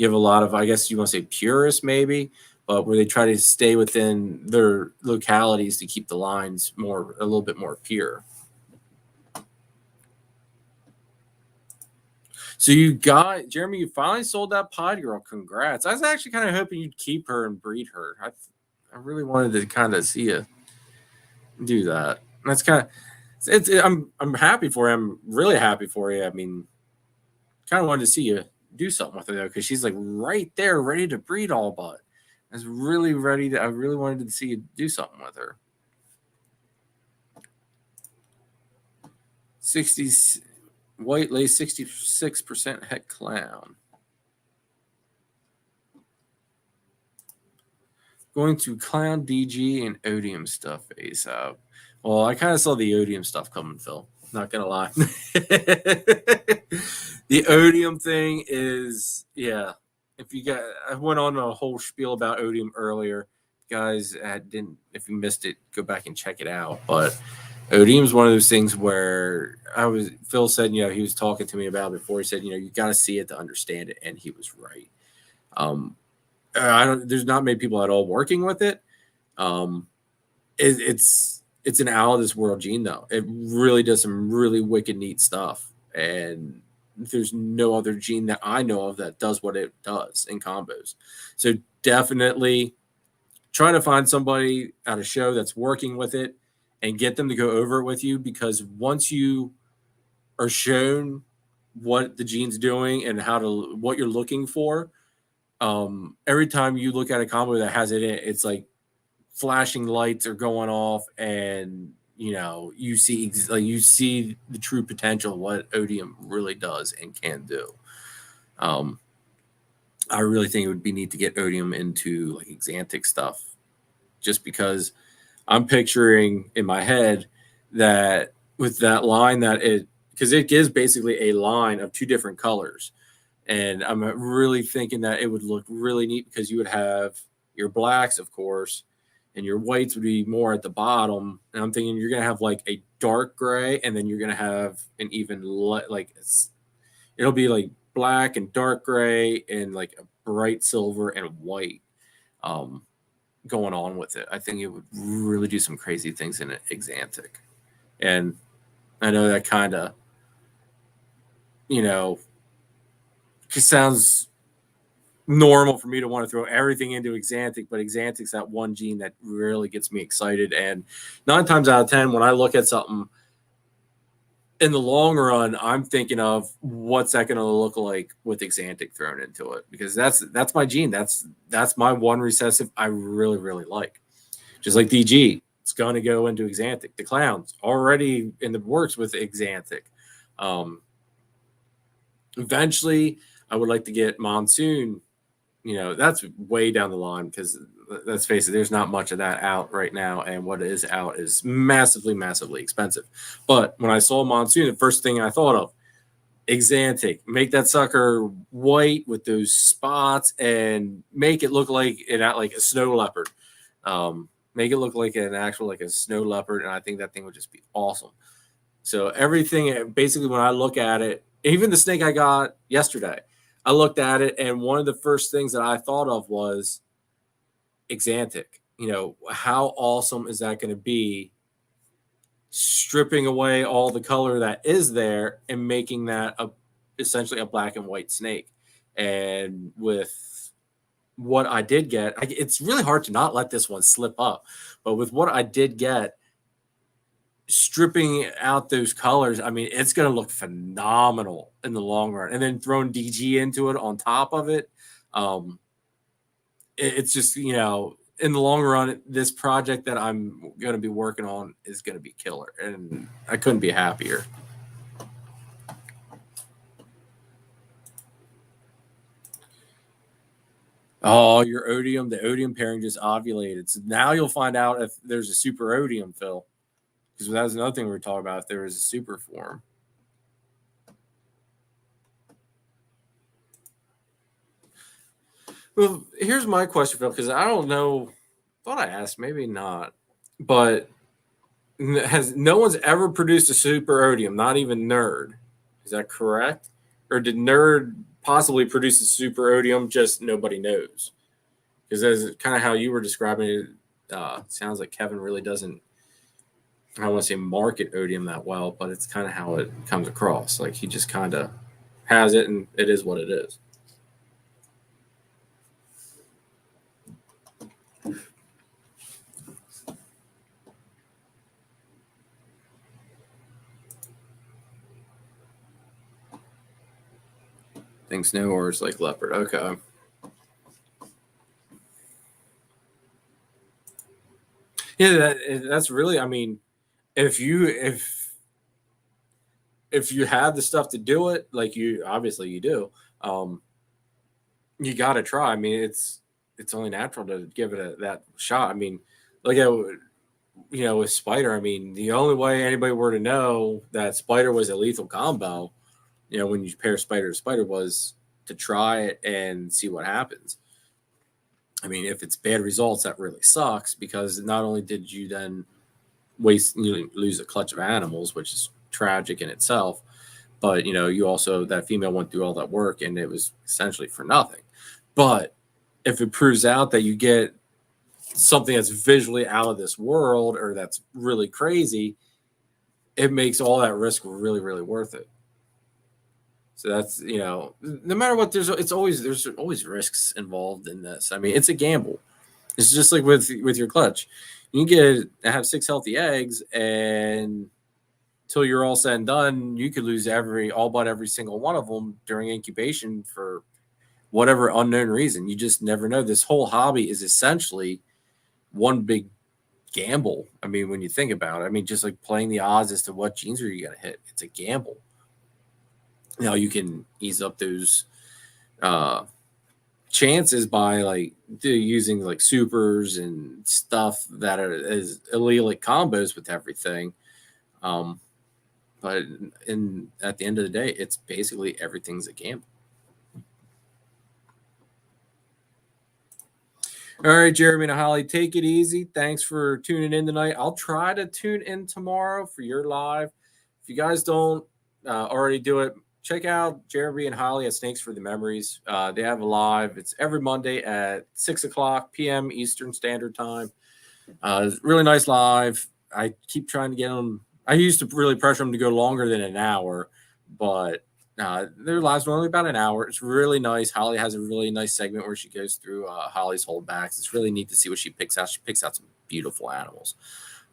have a lot of, I guess you want to say purists maybe, but where they try to stay within their localities to keep the lines a little bit more pure. So Jeremy, you finally sold that pod girl. Congrats. I was actually kind of hoping you'd keep her and breed her. I really wanted to kind of see you do that. That's kind of, I'm happy for you. I'm really happy for you. I mean, kind of wanted to see you do something with her though, because she's like right there, ready to breed all but. I was really ready to. I really wanted to see you do something with her. 60 white lace, 66% het clown. Going to clown DG and odium stuff ASAP. Well, I kind of saw the odium stuff coming, Phil. Not gonna lie. The odium thing is, yeah. If you got, I went on a whole spiel about odium earlier. Guys, didn't. If you missed it, go back and check it out. But odium is one of those things where Phil said, he was talking to me about it before. He said, you got to see it to understand it, and he was right. There's not many people at all working with it. It's an out of this world gene though. It really does some really wicked neat stuff, and there's no other gene that I know of that does what it does in combos. So definitely try to find somebody at a show that's working with it and get them to go over it with you, because once you are shown what the gene's doing and what you're looking for, every time you look at a combo that has it in it, it's like flashing lights are going off, and you see the true potential of what odium really does and can do. I really think it would be neat to get odium into like Exantic stuff, just because I'm picturing in my head that with that line because it gives basically a line of two different colors. And I'm really thinking that it would look really neat, because you would have your blacks, of course, and your whites would be more at the bottom. And I'm thinking you're going to have like a dark gray, and then you're going to have an even it'll be like black and dark gray and like a bright silver and white going on with it. I think it would really do some crazy things in Exantic. And I know that kind of, sounds normal for me to want to throw everything into Exantic, but Exantic's that one gene that really gets me excited. And 9 times out of 10, when I look at something in the long run, I'm thinking of what's that going to look like with Exantic thrown into it, because that's my gene. That's my one recessive I really, really like. Just like DG, it's going to go into Exantic. The clown's already in the works with Exantic. Eventually, I would like to get Monsoon. That's way down the line, because let's face it, there's not much of that out right now, and what is out is massively, massively expensive. But when I saw Monsoon, the first thing I thought of, Exantic, make that sucker white with those spots and make it look like like a snow leopard. Make it look like an actual like a snow leopard, and I think that thing would just be awesome. So everything, basically, when I look at it, even the snake I got yesterday, I looked at it, and one of the first things that I thought of was Exantic. How awesome is that going to be, stripping away all the color that is there and making that essentially a black and white snake. And with what I did get, it's really hard to not let this one slip up. But with what I did get, stripping out those colors, I mean, it's going to look phenomenal in the long run. And then throwing DG into it on top of it, it's just, in the long run, this project that I'm going to be working on is going to be killer. And I couldn't be happier. Oh, your odium, the odium pairing just ovulated. So now you'll find out if there's a super odium, Phil. Because that was another thing we were talking about, if there was a super form. Well, here's my question, Phil, because I don't know. I thought I asked, maybe not. But no one's ever produced a super odium, not even Nerd. Is that correct? Or did Nerd possibly produce a super odium, just nobody knows? Because that's kind of how you were describing it. Sounds like Kevin really doesn't, I don't want to say market odium that well, but it's kind of how it comes across. Like he just kind of has it, and it is what it is. Thinks no worse like leopard. Okay. Yeah, that's really. I mean, if you have the stuff to do it, like you obviously you do, um, you got to try. I mean, it's only natural to give it that shot. I mean, like with Spider. I mean, the only way anybody were to know that Spider was a lethal combo, when you pair Spider to Spider, was to try it and see what happens. I mean, if it's bad results, that really sucks because not only did you then lose a clutch of animals, which is tragic in itself, but you also that female went through all that work and it was essentially for nothing. But if it proves out that you get something that's visually out of this world or that's really crazy, it makes all that risk really, really worth it. So that's no matter what, there's always risks involved in this. I mean, it's a gamble. It's just like with your clutch. You have 6 healthy eggs, and till you're all said and done, you could lose all but every single one of them during incubation for whatever unknown reason. You just never know. This whole hobby is essentially one big gamble. I mean, when you think about it, I mean, just like playing the odds as to what genes are you going to hit. It's a gamble. Now you can ease up those chances by using like supers and stuff that are as allelic combos with everything. But at the end of the day, it's basically everything's a gamble. All right, Jeremy and Holly, take it easy. Thanks for tuning in tonight. I'll try to tune in tomorrow for your live. If you guys don't already do it, check out Jeremy and Holly at Snakes for the Memories. They have a live. It's every Monday at 6 o'clock p.m. Eastern Standard Time. Really nice live. I keep trying to get them. I used to really pressure them to go longer than an hour, but their lives are only about an hour. It's really nice. Holly has a really nice segment where she goes through Holly's holdbacks. It's really neat to see what she picks out. She picks out some beautiful animals.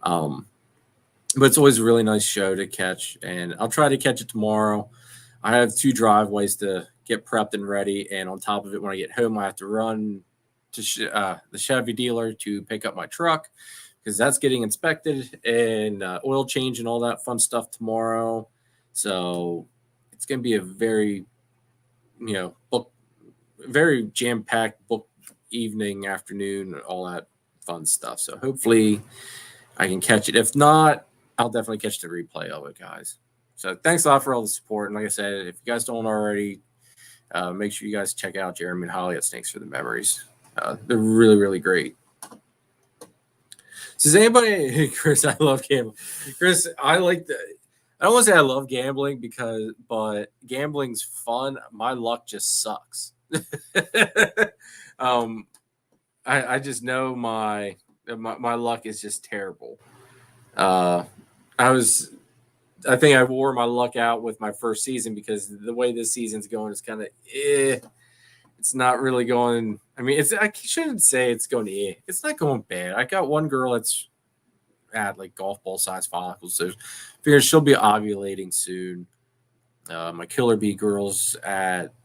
But it's always a really nice show to catch, and I'll try to catch it tomorrow. I have 2 driveways to get prepped and ready, and on top of it, when I get home, I have to run to the Chevy dealer to pick up my truck because that's getting inspected and oil change and all that fun stuff tomorrow. So it's going to be a very, very jam-packed book evening, afternoon, all that fun stuff. So hopefully I can catch it. If not, I'll definitely catch the replay of it, guys. So thanks a lot for all the support. And like I said, if you guys don't already, make sure you guys check out Jeremy and Holly at Snakes for the Memories. They're really, really great. Does anybody, Chris, I love gambling. Chris, I don't want to say I love gambling but gambling's fun. My luck just sucks. I just know my luck is just terrible. I think I wore my luck out with my first season because the way this season's going is kind of it's not really going. I mean, I shouldn't say it's going it's not going bad. I got one girl that's at like golf ball size follicles, so I figure she'll be ovulating soon. My killer bee girl's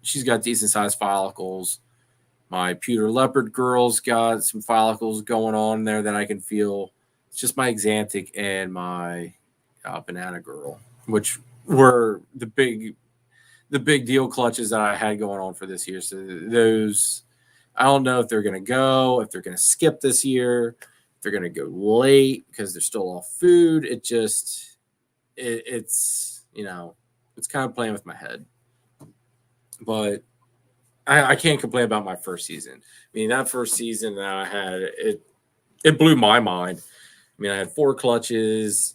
she's got decent sized follicles. My pewter leopard girl's got some follicles going on there that I can feel. It's just my Xanthic and my banana girl, which were the big deal clutches that I had going on for this year. So those, I don't know if they're going to go, if they're going to skip this year, if they're going to go late because they're still off food. It's kind of playing with my head, but I can't complain about my first season. I mean, that first season that I had, it blew my mind. I mean, I had 4 clutches,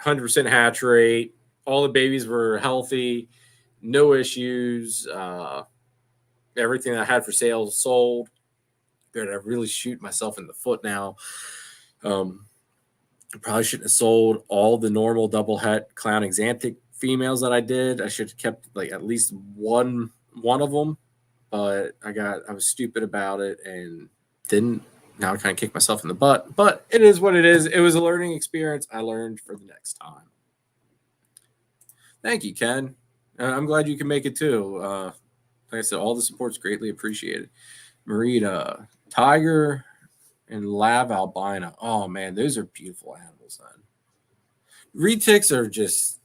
100% hatch rate. All the babies were healthy, no issues. Everything that I had for sale sold. Good, I really shoot myself in the foot now. I probably shouldn't have sold all the normal double het clown Xanthic females that I did. I should have kept like at least one of them, but I was stupid about it and didn't. Now I kind of kick myself in the butt, but it is what it is. It was a learning experience. I learned for the next time. Thank you, Ken. I'm glad you can make it too. Like I said, all the support's greatly appreciated. Merida, tiger, and lab albino. Oh man, those are beautiful animals. Then retics are just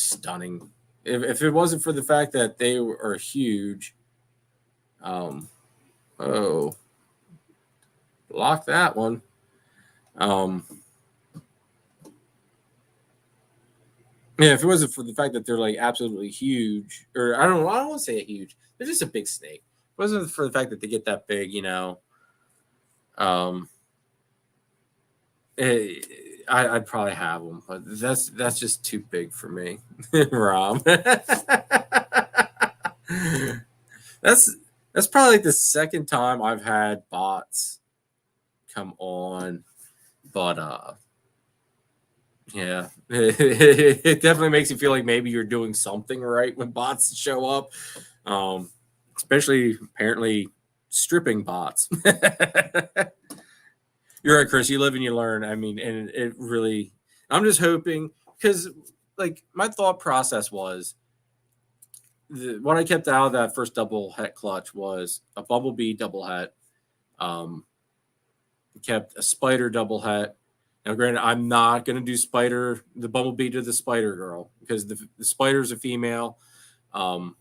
stunning. If it wasn't for the fact that they are huge, um, oh, lock that one. Yeah, if it wasn't for the fact that they're like absolutely huge, or I don't want to say huge. They're just a big snake. If it wasn't for the fact that they get that big, um, I'd probably have them, but that's just too big for me, Rob. that's that's probably like the second time I've had bots come on, but yeah, it definitely makes you feel like maybe you're doing something right when bots show up, especially apparently stripping bots. You're right, Chris. You live and you learn. I mean, and it really, I'm just hoping because, like, my thought process was what I kept out of that first double het clutch was a bumblebee double het, kept a spider double het. Now, granted, I'm not going to do the bumblebee to the spider girl because the spider's a female, but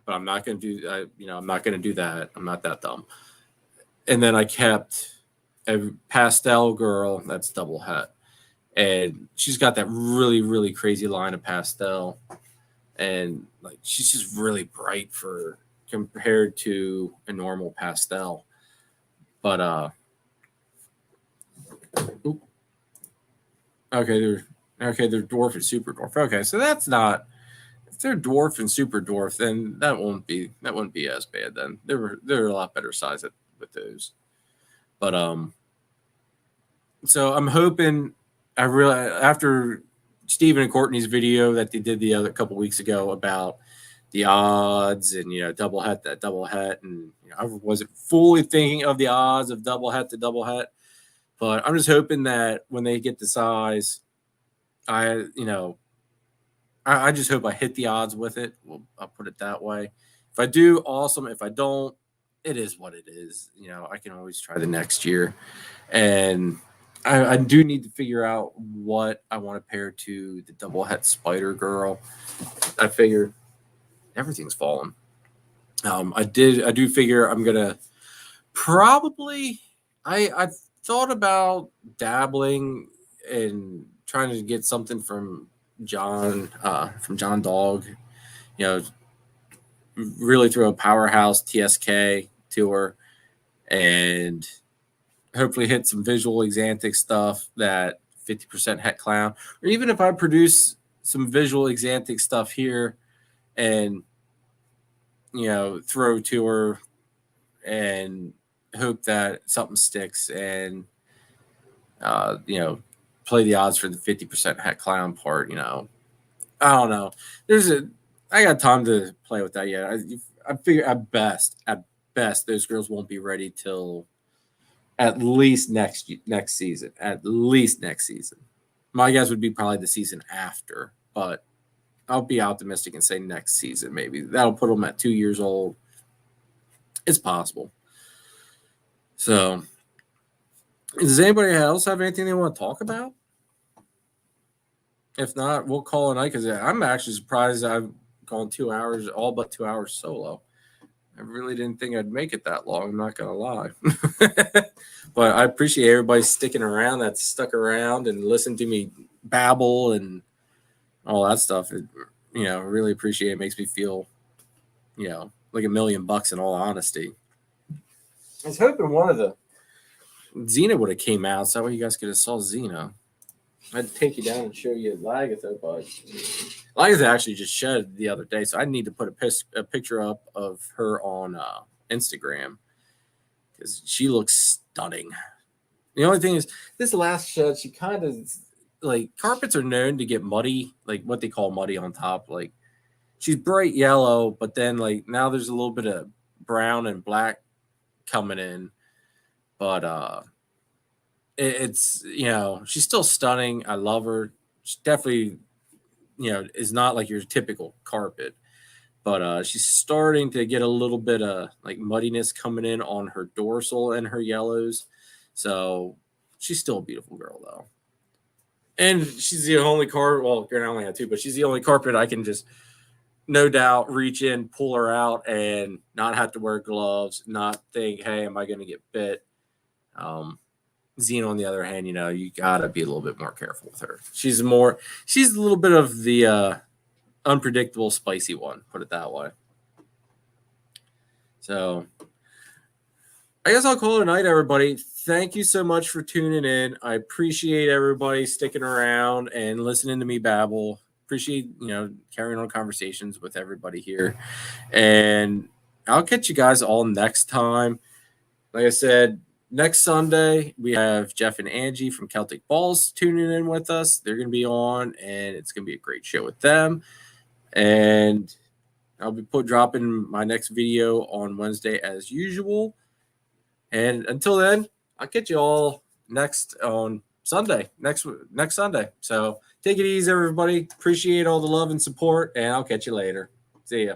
I'm not going to do, I'm not going to do that. I'm not that dumb. And then I kept a pastel girl that's double het, and she's got that really, really crazy line of pastel, and like she's just really bright for compared to a normal pastel. But they're dwarf and super dwarf. Okay, so that's not, if they're dwarf and super dwarf, then that wouldn't be as bad. Then they're a lot better size with those. But so I'm hoping after Stephen and Courtney's video that they did the other couple weeks ago about the odds and double het, and I wasn't fully thinking of the odds of double het to double het, but I'm just hoping that when they get the size, I just hope I hit the odds with it. I'll put it that way. If I do, awesome. If I don't, it is what it is. I can always try the next year. And I do need to figure out what I want to pair to the double het spider girl. I figure everything's fallen. I do figure I'm gonna probably. I thought about dabbling and trying to get something from John Dog. Really throw a powerhouse TSK to her, and hopefully hit some visual exantic stuff that 50% het clown, or even if I produce some visual exantic stuff here and throw to her and hope that something sticks and play the odds for the 50% het clown part. I don't know. I got time to play with that yet. I figure at best those girls won't be ready till at least next season. At least next season. My guess would be probably the season after, but I'll be optimistic and say next season maybe. That'll put them at 2 years old. It's possible. So, does anybody else have anything they want to talk about? If not, we'll call it a night because I'm actually surprised I've gone 2 hours, all but 2 hours solo. I really didn't think I'd make it that long. I'm not going to lie. But I appreciate everybody sticking around, that's stuck around and listened to me babble and all that stuff. Really appreciate it. It makes me feel, like $1 million in all honesty. I was hoping one of the Xena would have came out so that way you guys could have saw Xena. I'd take you down and show you Lagatha, but Lagatha actually just shed the other day, so I need to put a picture up of her on Instagram because she looks stunning. The only thing is, this last shed, she kind of, like, carpets are known to get muddy, like what they call muddy on top. Like, she's bright yellow, but then, like, now there's a little bit of brown and black coming in. But it's she's still stunning. I love her. She definitely is not like your typical carpet, but she's starting to get a little bit of like muddiness coming in on her dorsal and her yellows. So she's still a beautiful girl though. And she's the only carpet. Well, Granite only had two, but she's the only carpet I can just, no doubt, reach in, pull her out, and not have to wear gloves. Not think, hey, am I going to get bit? Xena, on the other hand, you gotta be a little bit more careful with her. She's a little bit of the unpredictable, spicy one. Put it that way. So, I guess I'll call it a night, everybody. Thank you so much for tuning in. I appreciate everybody sticking around and listening to me babble. Appreciate, carrying on conversations with everybody here. And I'll catch you guys all next time. Like I said, next Sunday, we have Jeff and Angie from Celtic Balls tuning in with us. They're going to be on, and it's going to be a great show with them. And I'll be dropping my next video on Wednesday as usual. And until then, I'll catch you all next on Sunday, next Sunday. So take it easy, everybody. Appreciate all the love and support, and I'll catch you later. See ya.